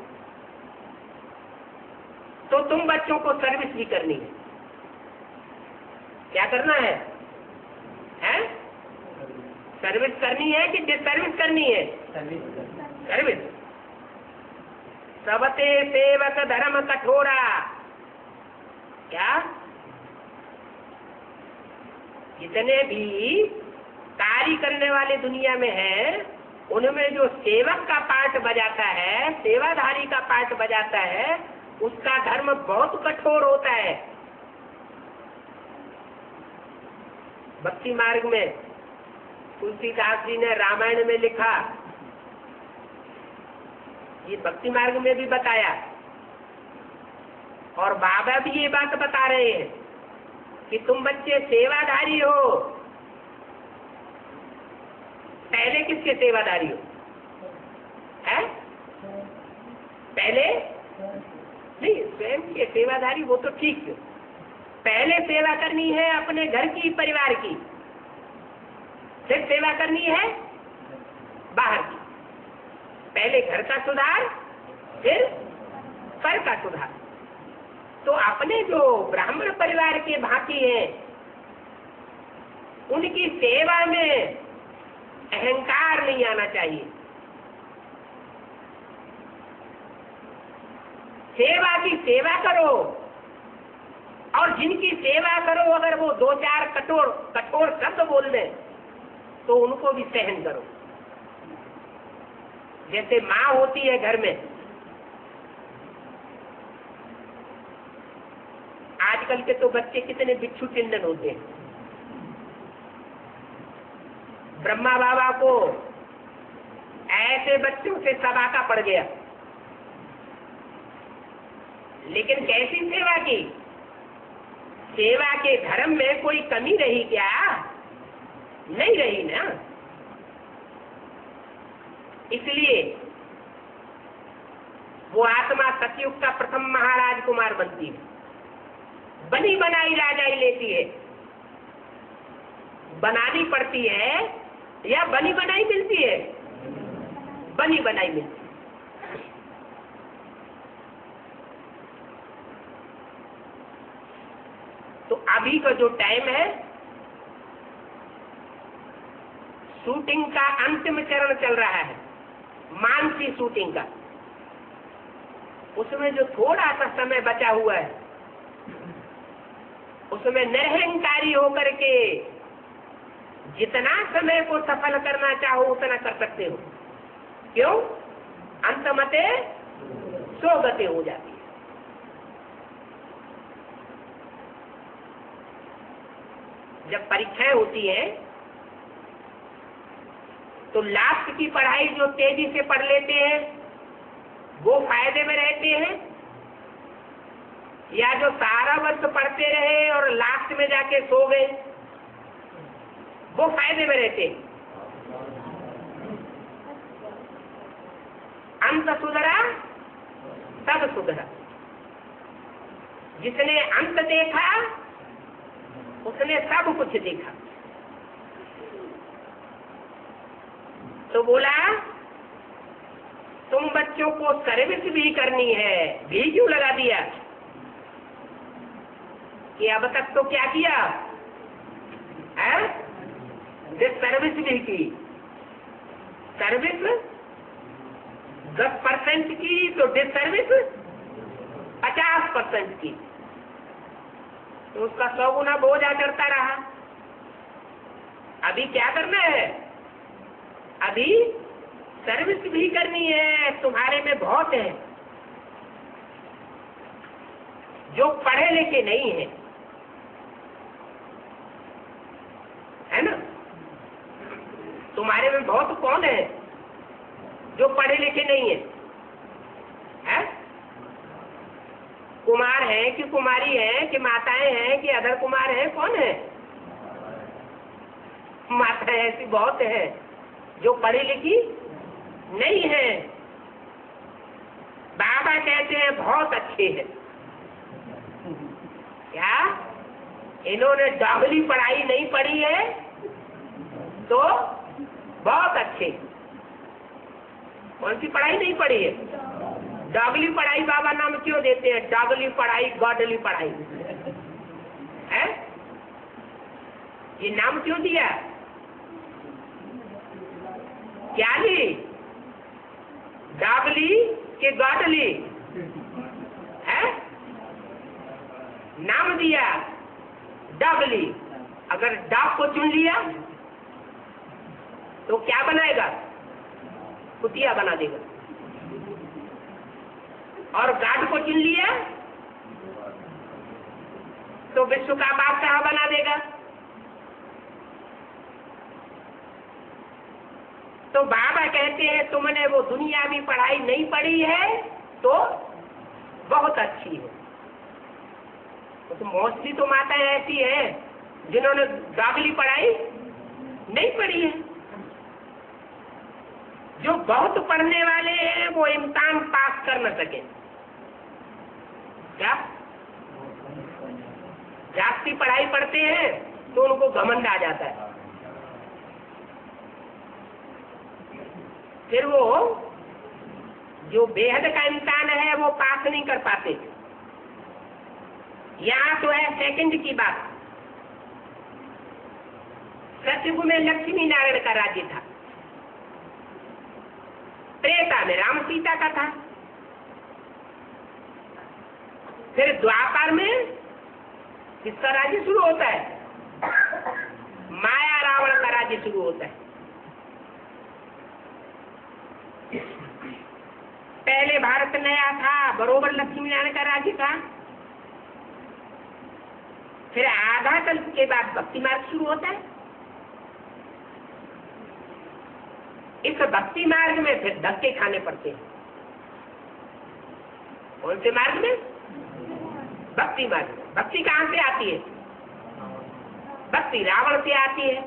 तो तुम बच्चों को सर्विस भी करनी है। क्या करना है? सर्विस करनी है कि डिसर्विस करनी है? सर्विस। सबते सेवक धर्म कठोरा। क्या? जितने भी कार्य करने वाले दुनिया में हैं, उनमें जो सेवक का पार्ट बजाता है, सेवाधारी का पार्ट बजाता है, उसका धर्म बहुत कठोर होता है। भक्ति मार्ग में तुलसीदास जी ने रामायण में लिखा, ये भक्ति मार्ग में भी बताया और बाबा भी ये बात बता रहे हैं कि तुम बच्चे सेवाधारी हो। पहले किसके सेवादारी हो? है पहले नहीं, स्वयं की सेवादारी वो तो ठीक है। पहले सेवा करनी है अपने घर की, परिवार की, फिर सेवा करनी है बाहर की। पहले घर का सुधार, फिर पर का सुधार। तो अपने जो ब्राह्मण परिवार के भांति हैं, उनकी सेवा में अहंकार नहीं आना चाहिए। सेवा की सेवा करो, और जिनकी सेवा करो अगर वो दो चार कठोर शब्द बोल दें तो उनको भी सहन करो। जैसे माँ होती है घर में, आजकल के तो बच्चे कितने बिच्छू चिंदन होते हैं। ब्रह्मा बाबा को ऐसे बच्चों से सबाका पड़ गया, लेकिन कैसी सेवा की? सेवा के धर्म में कोई कमी रही क्या? नहीं रही ना। इसलिए वो आत्मा सतयुग का प्रथम महाराज कुमार बनती है, बनी बनाई राजाई लेती है। बनानी पड़ती है या बनी बनाई मिलती है? बनी बनाई मिलती है। तो अभी का जो टाइम है, शूटिंग का अंतिम चरण चल रहा है, मानसी शूटिंग का। उसमें जो थोड़ा सा समय बचा हुआ है, उसमें निरहंकारी होकर के जितना समय को सफल करना चाहो उतना कर सकते हो। क्यों? अंतमते सोगते हो जाती है। जब परीक्षाएं होती हैं तो लास्ट की पढ़ाई जो तेजी से पढ़ लेते हैं वो फायदे में रहते हैं, या जो सारा वर्ष पढ़ते रहे और लास्ट में जाके सो गए वो फायदे में रहते हैं? अंत सुधरा सब सुधरा। जिसने अंत देखा उसने सब कुछ देखा। तो बोला तुम बच्चों को सर्विस भी करनी है, भी क्यों लगा दिया कि अब तक तो क्या किया है? सर्विस भी की। सर्विस 10% की तो डिसर्विस 50% की, तो उसका 100 गुना बोझ आ चढ़ता रहा। अभी क्या करना है? अभी सर्विस भी करनी है। तुम्हारे में बहुत है जो पढ़े लिखे नहीं है ना? तुम्हारे में बहुत कौन है जो पढ़े लिखे नहीं है? कुमार है कि कुमारी है कि माताएं हैं कि अधर कुमार है? कौन है? माताएं ऐसी बहुत है जो पढ़ी लिखी नहीं है। बाबा कहते हैं बहुत अच्छे हैं। क्या इन्होंने डॉगली पढ़ाई नहीं पढ़ी है तो बहुत अच्छे। कौन सी पढ़ाई नहीं पढ़ी है? डॉगली पढ़ाई बाबा नाम क्यों देते हैं? डॉगली पढ़ाई, गॉडली पढ़ाई है, ये नाम क्यों दिया? क्या ली? डॉगली के गॉडली है? नाम दिया डॉगली। अगर डॉग को चुन लिया तो क्या बनाएगा? कुतिया बना देगा। और गाड को चुन लिया तो विश्व का बादशाह बना देगा। तो बाबा कहते हैं तुमने वो दुनियावी पढ़ाई नहीं पढ़ी है तो बहुत अच्छी है। तो मोस्टली तो माताएं ऐसी हैं जिन्होंने डॉगली पढ़ाई नहीं पढ़ी है। जो बहुत पढ़ने वाले हैं वो इम्तिहान पास कर न सके। क्या जास्ती पढ़ाई पढ़ते हैं तो उनको घमंड आ जाता है, फिर वो जो बेहद का इम्तिहान है वो पास नहीं कर पाते। यहाँ तो है सेकंड की बात। सतयुग में लक्ष्मी नारायण का राज्य था, त्रेता में राम सीता का था, फिर द्वापर में किसका राज्य शुरू होता है? माया रावण का राज्य शुरू होता है। पहले भारत नया था, बरोबर लक्ष्मी नारायण का राज्य था, फिर आधा कल्प के बाद भक्ति मार्ग शुरू होता है। इस भक्ति मार्ग में फिर धक्के खाने पड़ते हैं। कौन से मार्ग में? भक्ति मार्ग में। भक्ति कहां से आती है? भक्ति रावण से आती है।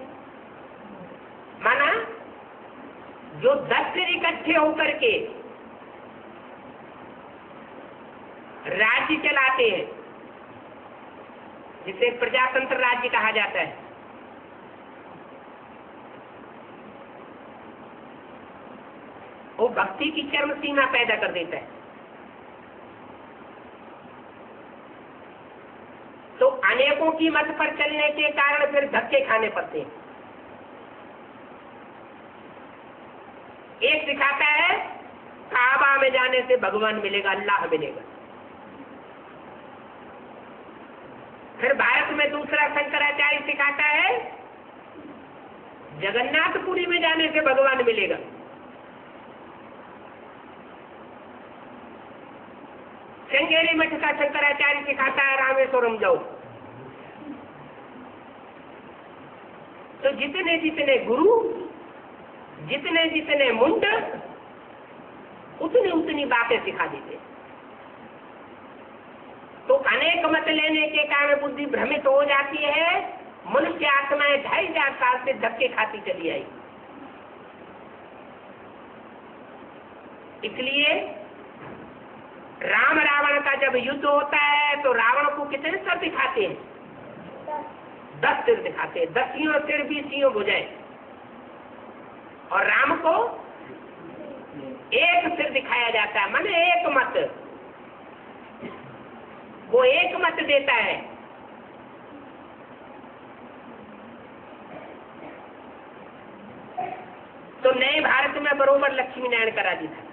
माना जो 10 सिर इकट्ठे होकर के राज्य चलाते हैं, जिसे प्रजातंत्र राज्य कहा जाता है, वो भक्ति की चरम सीमा पैदा कर देता है। तो अनेकों की मत पर चलने के कारण फिर धक्के खाने पड़ते हैं। एक सिखाता है काबा में जाने से भगवान मिलेगा, अल्लाह मिलेगा। फिर भारत में दूसरा शंकराचार्य सिखाता है जगन्नाथपुरी में जाने से भगवान मिलेगा। श्रृंगेरी मठ का शंकराचार्य सिखाता है रामेश्वरम जाओ। तो जितने जितने गुरु, जितने जितने मुंड, उतनी उतनी बातें सिखा देते। तो अनेक मत लेने के कारण बुद्धि भ्रमित हो जाती है। मनुष्य आत्माएं 2500 साल से धक्के खाती चली आई। इसलिए राम रावण का जब युद्ध होता है तो रावण को कितने सिर दिखाते हैं? 10 सिर दिखाते हैं। 10 सिर 20 भुजाएं, और राम को एक सिर दिखाया जाता है। माने एक मत, वो एक मत देता है। तो नए भारत में बरोबर लक्ष्मी नारायण का राज्य था।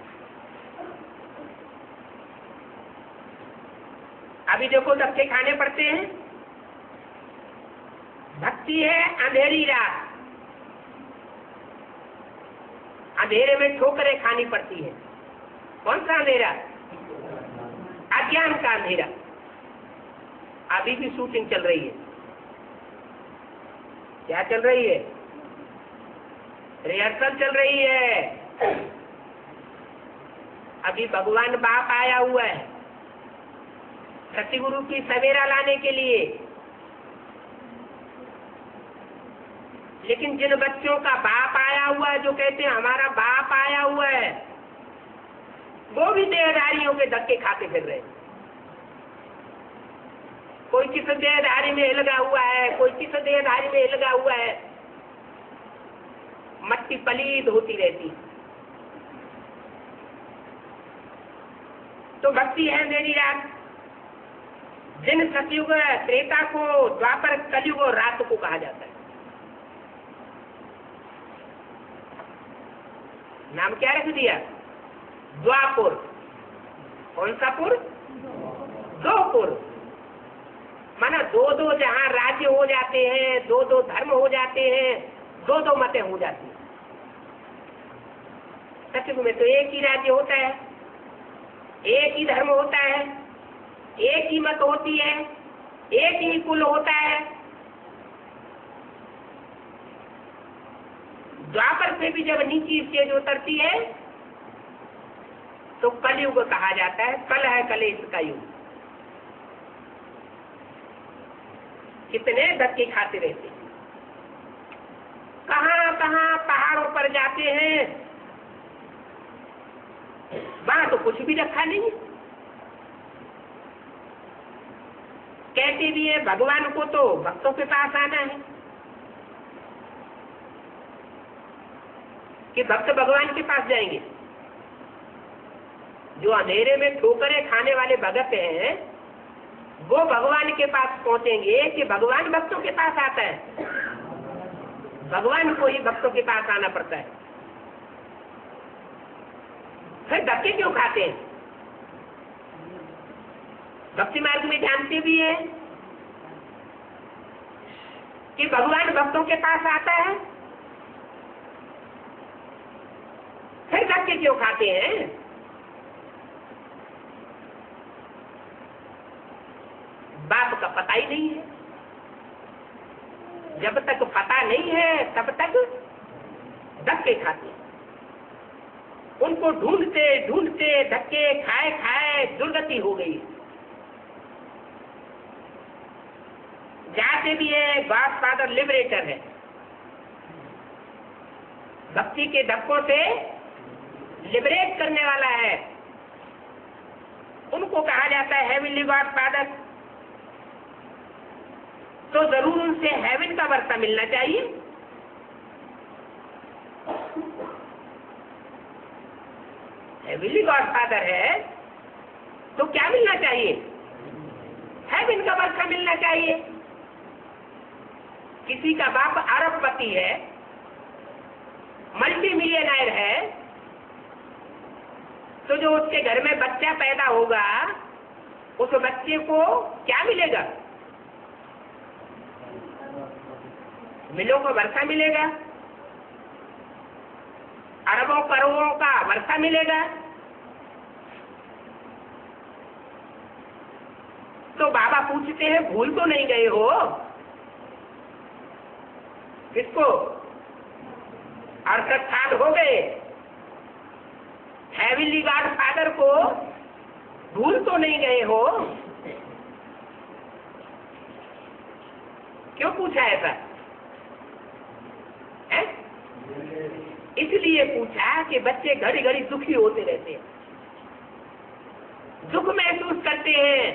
अभी देखो धक्के खाने पड़ते हैं। भक्ति है अंधेरी रात, अंधेरे में ठोकरें खानी पड़ती है। कौन सा अंधेरा? अज्ञान का अंधेरा। अभी भी शूटिंग चल रही है। क्या चल रही है? रिहर्सल चल रही है। अभी भगवान बाप आया हुआ है सतगुरु की सवेरा लाने के लिए। लेकिन जिन बच्चों का बाप आया हुआ है, जो कहते हैं हमारा बाप आया हुआ है, वो भी देहधारियों के धक्के खाते फिर रहे। कोई किस देहधारी में लगा हुआ है, कोई किस देहधारी में लगा हुआ है। मट्टी पलीद होती रहती। तो भक्ति है मेरी रात। दिन सतयुग त्रेता को, द्वापर कलयुग और रात को कहा जाता है। नाम क्या रख दिया? द्वापुर। कौन सा पुर? दो पुर। माना दो जहां राज्य हो जाते हैं, दो धर्म हो जाते हैं, दो मतें हो जाती हैं। सतयुग में तो एक ही राज्य होता है, एक ही धर्म होता है, एक ही मत होती है, एक ही कुल होता है। द्वापर से भी जब नीची स्टेज उतरती है तो कलयुग कहा जाता है। कल है कलेश का युग। कितने धक्के खाते रहते हैं। कहां कहां पहाड़ों पर जाते हैं, कुछ भी रखा नहीं है। कहते भी है भगवान को तो भक्तों के पास आना है, कि भक्त भगवान के पास जाएंगे। जो अंधेरे में ठोकरें खाने वाले भगत हैं वो भगवान के पास पहुंचेंगे कि भगवान भक्तों के पास आता है। भगवान को ही भक्तों के पास आना पड़ता है। फिर धक्के क्यों खाते हैं? भक्ति मार्ग में जानते भी है कि भगवान भक्तों के पास आता है, फिर धक्के क्यों खाते हैं? बाप का पता ही नहीं है। जब तक पता नहीं है तब तक धक्के खाते हैं। उनको ढूंढते ढूंढते धक्के खाए खाए दुर्गति हो गई। जाते भी है गॉड फादर लिबरेटर है, भक्ति के धक्कों से लिबरेट करने वाला है। उनको कहा जाता है हेवनली गॉड फादर। तो जरूर उनसे हेवन का वर्षा मिलना चाहिए। हेवनली गॉड फादर है तो क्या मिलना चाहिए? हेवन का वर्षा मिलना चाहिए। किसी का बाप अरबपति है, मल्टी मिलियनर है, तो जो उसके घर में बच्चा पैदा होगा उस बच्चे को क्या मिलेगा? मिलों को वर्षा मिलेगा, अरबों करोड़ों का वर्षा मिलेगा। तो बाबा पूछते हैं भूल तो नहीं गए हो? किसको? 68 साल हो गए, हेवनली गॉड फादर को भूल तो नहीं गए हो? क्यों पूछा ऐसा? इसलिए पूछा कि बच्चे घड़ी घड़ी दुखी होते रहते हैं, दुख महसूस करते हैं।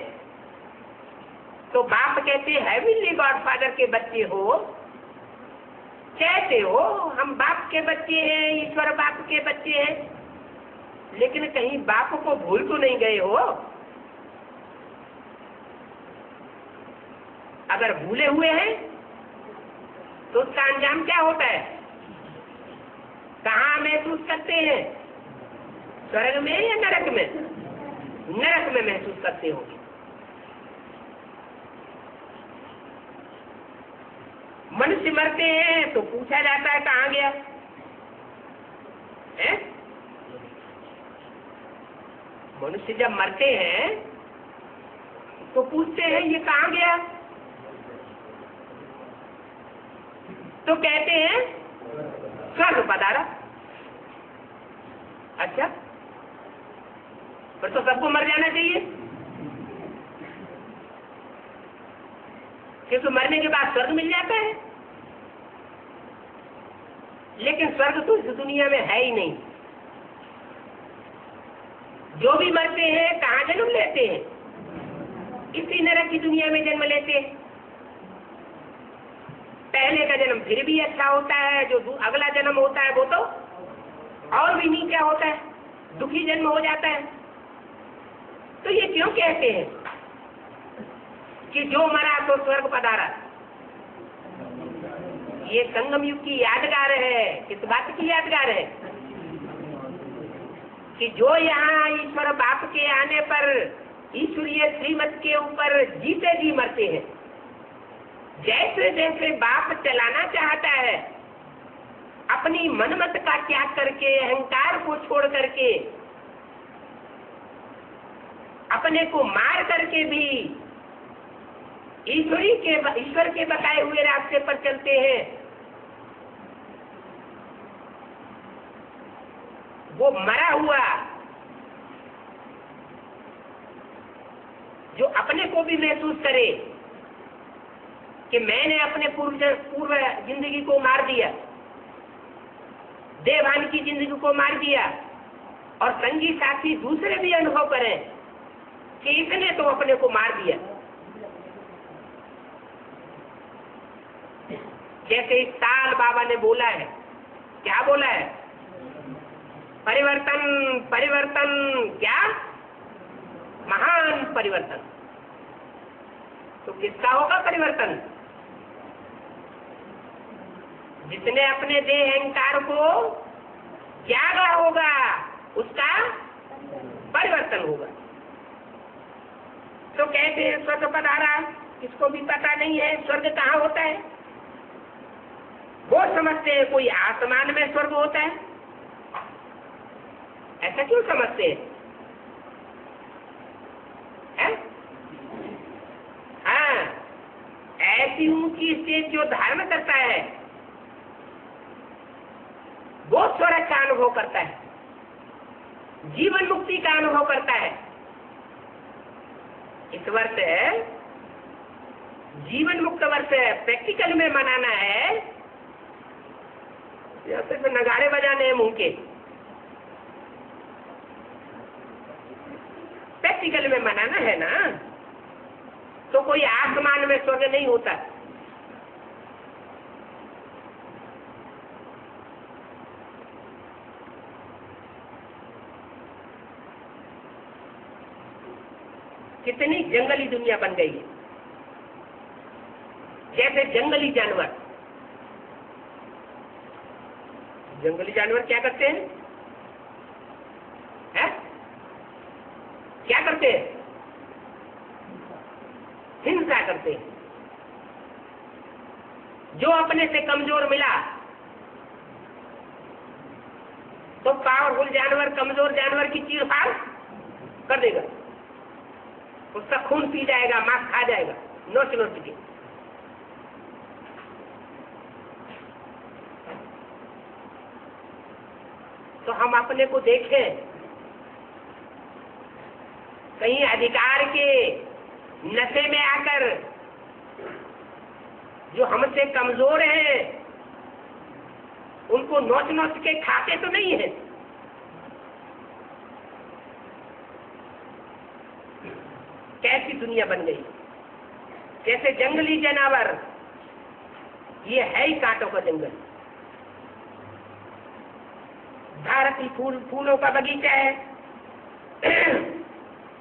तो बाप कहते हैं हेवनली गॉड फादर के बच्चे हो, कहते हो हम बाप के बच्चे हैं, ईश्वर बाप के बच्चे हैं, लेकिन कहीं बाप को भूल तो नहीं गए हो? अगर भूले हुए हैं तो उसका अंजाम क्या होता है? कहाँ महसूस करते हैं? स्वर्ग में या नरक में? नरक में महसूस करते होंगे। मनुष्य मरते हैं तो पूछा जाता है कहाँ गया है? मनुष्य जब मरते हैं तो पूछते हैं ये कहाँ गया? तो कहते हैं स्वर्ग पधारा। अच्छा, फिर तो सबको मर जाना चाहिए, क्योंकि मरने के बाद स्वर्ग मिल जाता है। लेकिन स्वर्ग तो इस दुनिया में है ही नहीं। जो भी मरते हैं कहाँ जन्म लेते हैं? इसी नरक की दुनिया में जन्म लेते हैं। पहले का जन्म फिर भी अच्छा होता है, जो अगला जन्म होता है वो तो और भी नीचा होता है, दुखी जन्म हो जाता है। तो ये क्यों कहते हैं कि जो मरा तो स्वर्ग पधारा? ये संगम युग की यादगार है। किस बात की यादगार है? कि जो यहाँ ईश्वर बाप के आने पर ईश्वरीय श्रीमत के ऊपर जीते जी मरते हैं। जैसे जैसे बाप चलाना चाहता है, अपनी मनमत का त्याग करके, अहंकार को छोड़ करके, अपने को मार करके भी ईश्वर के बताए हुए रास्ते पर चलते हैं। वो मरा हुआ जो अपने को भी महसूस करे कि मैंने अपने पूर्व जिंदगी को मार दिया, देवान की जिंदगी को मार दिया, और संगी साथी दूसरे भी अनुभव करें कि इसने तो अपने को मार दिया। जैसे इस साल बाबा ने बोला है, क्या बोला है? परिवर्तन परिवर्तन, क्या महान परिवर्तन। तो किसका होगा परिवर्तन? जिसने अपने देह अहंकार को त्यागा होगा उसका परिवर्तन होगा। तो कहते हैं स्वर्ग पधारा, किसको भी पता नहीं है स्वर्ग कहाँ होता है। वो समझते हैं कोई आसमान में स्वर्ग होता है। ऐसा क्यों समझते हैं? हाँ, ऐसी ऊंची स्टेज जो धारण करता है वो स्वर्ग का अनुभव करता है, जीवन मुक्ति का अनुभव करता है। इस वर्ष जीवन मुक्त वर्ष प्रैक्टिकल में मनाना है या सिर्फ नगाड़े बजाने हैं मुंह के? प्रैक्टिकल में मनाना है ना। तो कोई आसमान में स्वर्ग नहीं होता। कितनी जंगली दुनिया बन गई है। जैसे जंगली जानवर, जंगली जानवर क्या करते हैं? क्या करते हैं? हिंसा करते हैं। जो अपने से कमजोर मिला तो पावरफुल जानवर कमजोर जानवर की चीरफाड़ कर देगा, उसका खून पी जाएगा, मांस खा जाएगा, नोच नोच के। तो हम अपने को देखें, कहीं अधिकार के नशे में आकर जो हमसे कमजोर हैं उनको नोच नोच के खाते तो नहीं है। कैसी दुनिया बन गई। जैसे जंगली जानवर, ये है ही कांटों का जंगल। भारतीय फूलों का बगीचा है।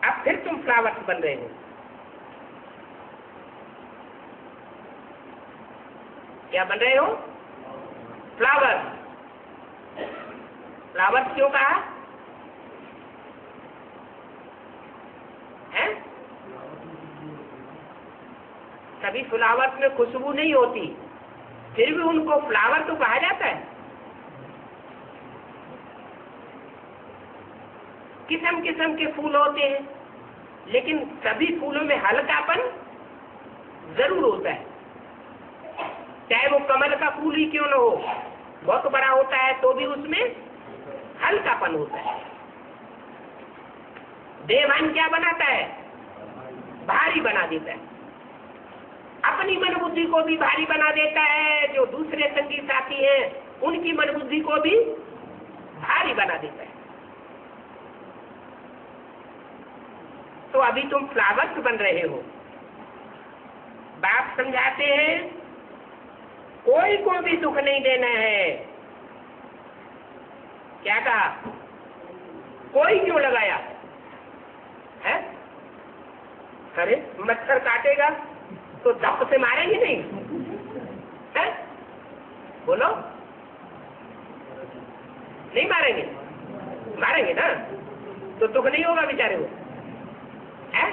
अब फिर तुम फ्लावर्स बन रहे हो। क्या बन रहे हो? फ्लावर्स। फ्लावर्स क्यों कहा है? सभी फ्लावर्स में खुशबू नहीं होती, फिर भी उनको फ्लावर तो कहा जाता है। किस्म किस्म के फूल होते हैं, लेकिन सभी फूलों में हल्कापन जरूर होता है। चाहे वो कमल का फूल ही क्यों न हो, बहुत बड़ा होता है तो भी उसमें हल्कापन होता है। देवान क्या बनाता है? भारी बना देता है। अपनी मन बुद्धि को भी भारी बना देता है, जो दूसरे संगी साथी हैं उनकी मन बुद्धि को भी भारी बना देता है। तो अभी तुम फ्लावर्स बन रहे हो। बाप समझाते हैं कोई को भी दुख नहीं देना है। क्या कहा? कोई क्यों लगाया है? अरे मच्छर काटेगा तो दप से मारेंगे नहीं है? बोलो, नहीं मारेंगे? मारेंगे ना, तो दुख नहीं होगा बेचारे को है?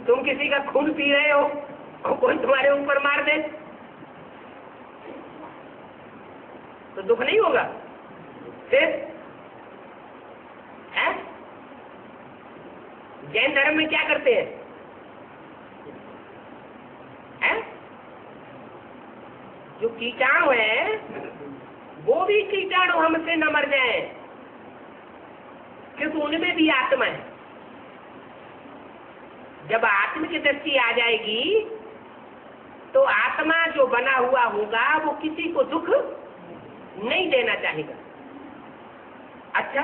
तुम किसी का खून पी रहे हो और कोई तुम्हारे ऊपर मार दे तो दुख नहीं होगा? फिर है? जैन धर्म में क्या करते हैं? जो कीटाणु है वो भी कीटाणु हमसे न मर जाए, क्योंकि उनमें भी आत्मा है। जब आत्म की दृष्टि आ जाएगी तो आत्मा जो बना हुआ होगा वो किसी को दुख नहीं देना चाहेगा। अच्छा,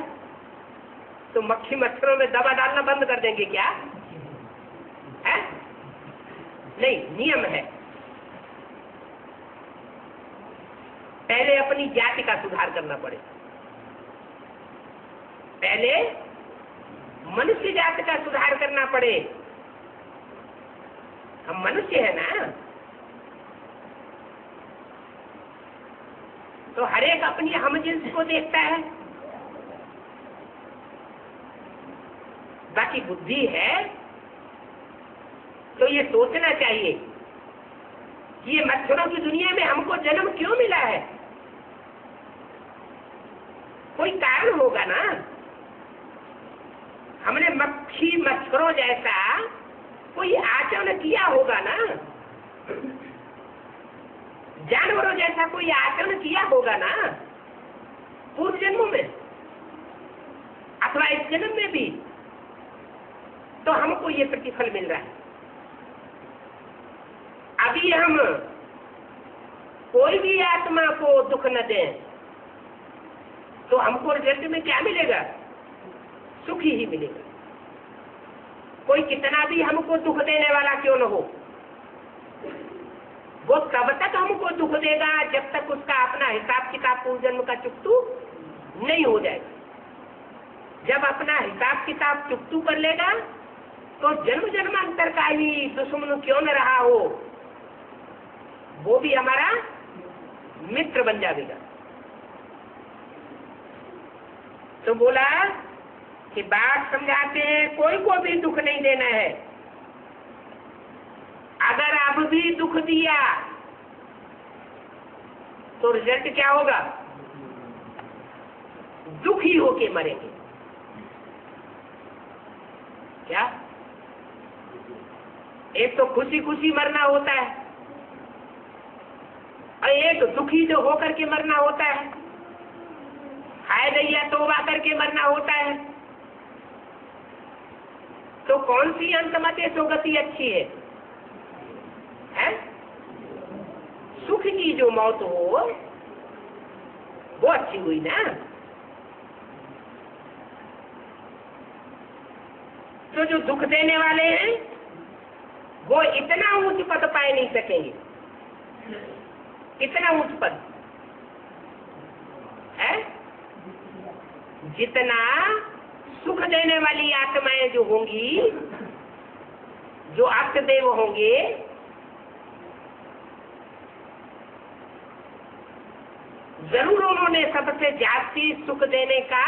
तो मक्खी मच्छरों में दवा डालना बंद कर देंगे क्या? है? नहीं, नियम है। पहले अपनी जाति का सुधार करना पड़े। पहले मनुष्य जाति का सुधार करना पड़े। हम मनुष्य है ना, तो हर एक अपनी हमजिन्स को देखता है। बाकी बुद्धि है तो ये सोचना चाहिए कि ये मच्छरों की दुनिया में हमको जन्म क्यों मिला है। कोई कारण होगा ना। हमने मक्खी मच्छरों जैसा कोई आचरण किया होगा ना, जानवरों जैसा कोई आचरण किया होगा ना पूर्व जन्मों में अथवा इस जन्म में भी, तो हमको ये प्रतिफल मिल रहा है। अभी हम कोई भी आत्मा को दुख न दें तो हमको रिजल्ट में क्या मिलेगा? सुख ही मिलेगा। कोई कितना भी हमको दुख देने वाला क्यों न हो, वो तब तक हमको दुख देगा जब तक उसका अपना हिसाब किताब पूर्व जन्म का चुकतू नहीं हो जाएगा। जब अपना हिसाब किताब चुकतू कर लेगा तो जन्म जन्मांतर का ही दुश्मन क्यों न रहा हो, वो भी हमारा मित्र बन जाएगा। तो बोला कि बात समझाते हैं, कोई को भी दुख नहीं देना है। अगर अब भी दुख दिया तो रिजल्ट क्या होगा? दुखी होके मरेंगे। क्या? एक तो खुशी खुशी मरना होता है और एक दुखी जो होकर के मरना होता है, हाय दैया तौबा करके मरना होता है। तो कौन सी अंतमते सुगति अच्छी है? है? सुख की जो मौत हो वो अच्छी हुई ना। तो जो दुख देने वाले हैं वो इतना ऊंच पद पाए नहीं सकेंगे। इतना ऊंच पद है जितना सुख देने वाली आत्माएं जो होंगी, जो अष्टदेव होंगे, जरूर उन्होंने सबसे जास्ती सुख देने का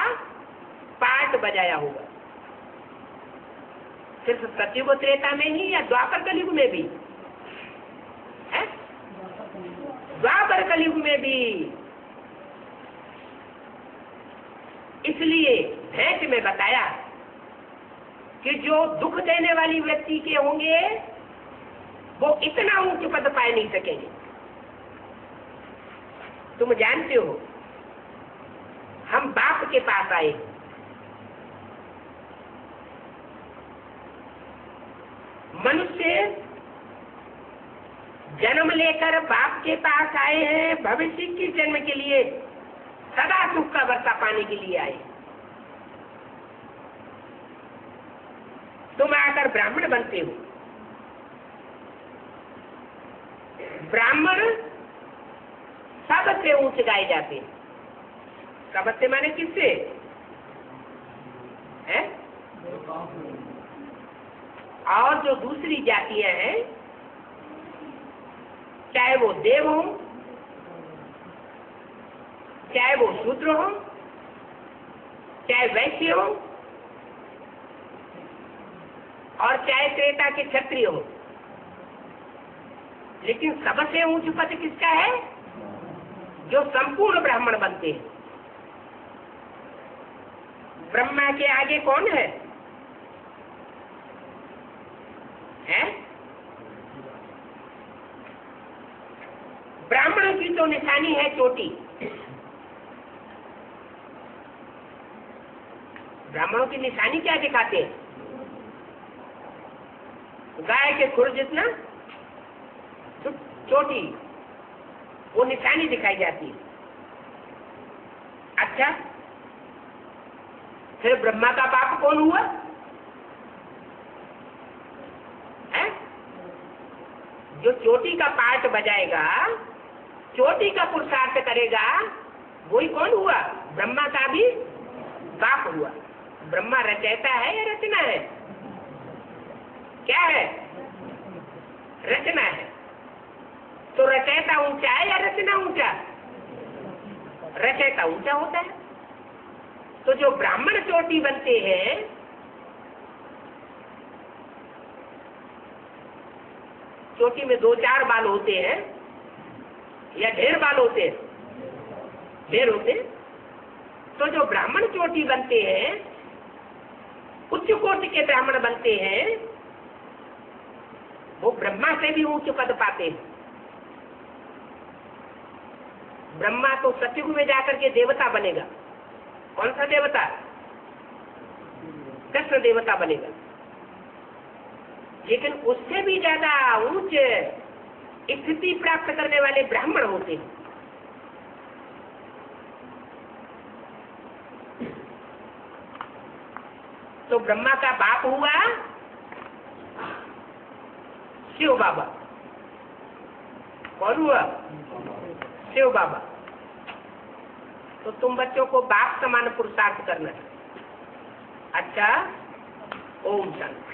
पाठ बजाया होगा। सिर्फ सतयुग त्रेता में ही या द्वापर कलयुग में भी है? द्वापर कलयुग में भी। इसलिए भेंट में बताया कि जो दुख देने वाली व्यक्ति के होंगे वो इतना ऊंच पद पाए नहीं सकेंगे। तुम जानते हो, हम बाप के पास आए, मनुष्य जन्म लेकर बाप के पास आए हैं, भविष्य के जन्म के लिए सदा सुख का वर्षा पाने के लिए आए। तुम आकर ब्राह्मण बनते हो। ब्राह्मण सबसे ऊंचे गाए जाते हैं। सबसे माने किससे है? और जो दूसरी जातियां हैं, चाहे वो देव हो, चाहे वो शूद्र हो, चाहे वैश्य हो, और चाहे त्रेता के क्षत्रिय हो, लेकिन सबसे ऊंच पद किसका है? जो संपूर्ण ब्राह्मण बनते हैं। ब्रह्मा के आगे कौन है? हैं? ब्राह्मणों की तो निशानी है चोटी। ब्राह्मणों की निशानी क्या दिखाते हैं? गाय के खुर जितना चोटी, वो निशानी दिखाई जाती है। अच्छा, फिर ब्रह्मा का बाप कौन हुआ है? जो चोटी का पार्ट बजाएगा, चोटी का पुरुषार्थ करेगा, वही कौन हुआ? ब्रह्मा का भी बाप हुआ। ब्रह्मा रचयिता है या रचना है? क्या है? रचना है। तो रचयिता ऊंचा है या रचना ऊंचा? रचयिता ऊंचा होता है। तो जो ब्राह्मण चोटी बनते हैं, चोटी में 2-4 बाल होते हैं या ढेर बाल होते हैं? ढेर होते हैं। तो जो ब्राह्मण चोटी बनते हैं, उच्च कोटि के ब्राह्मण बनते हैं, वो ब्रह्मा से भी ऊंच पद पाते हैं। ब्रह्मा तो सतयुग में जाकर के देवता बनेगा। कौन सा देवता? कृष्ण देवता बनेगा। लेकिन उससे भी ज्यादा उच्च स्थिति प्राप्त करने वाले ब्राह्मण होते हैं। तो ब्रह्मा का बाप हुआ शिव बाबा। कौन हुआ? शिव बाबा। तो तुम बच्चों को बाप समान पुरुषार्थ करना है। अच्छा, ओम शांति।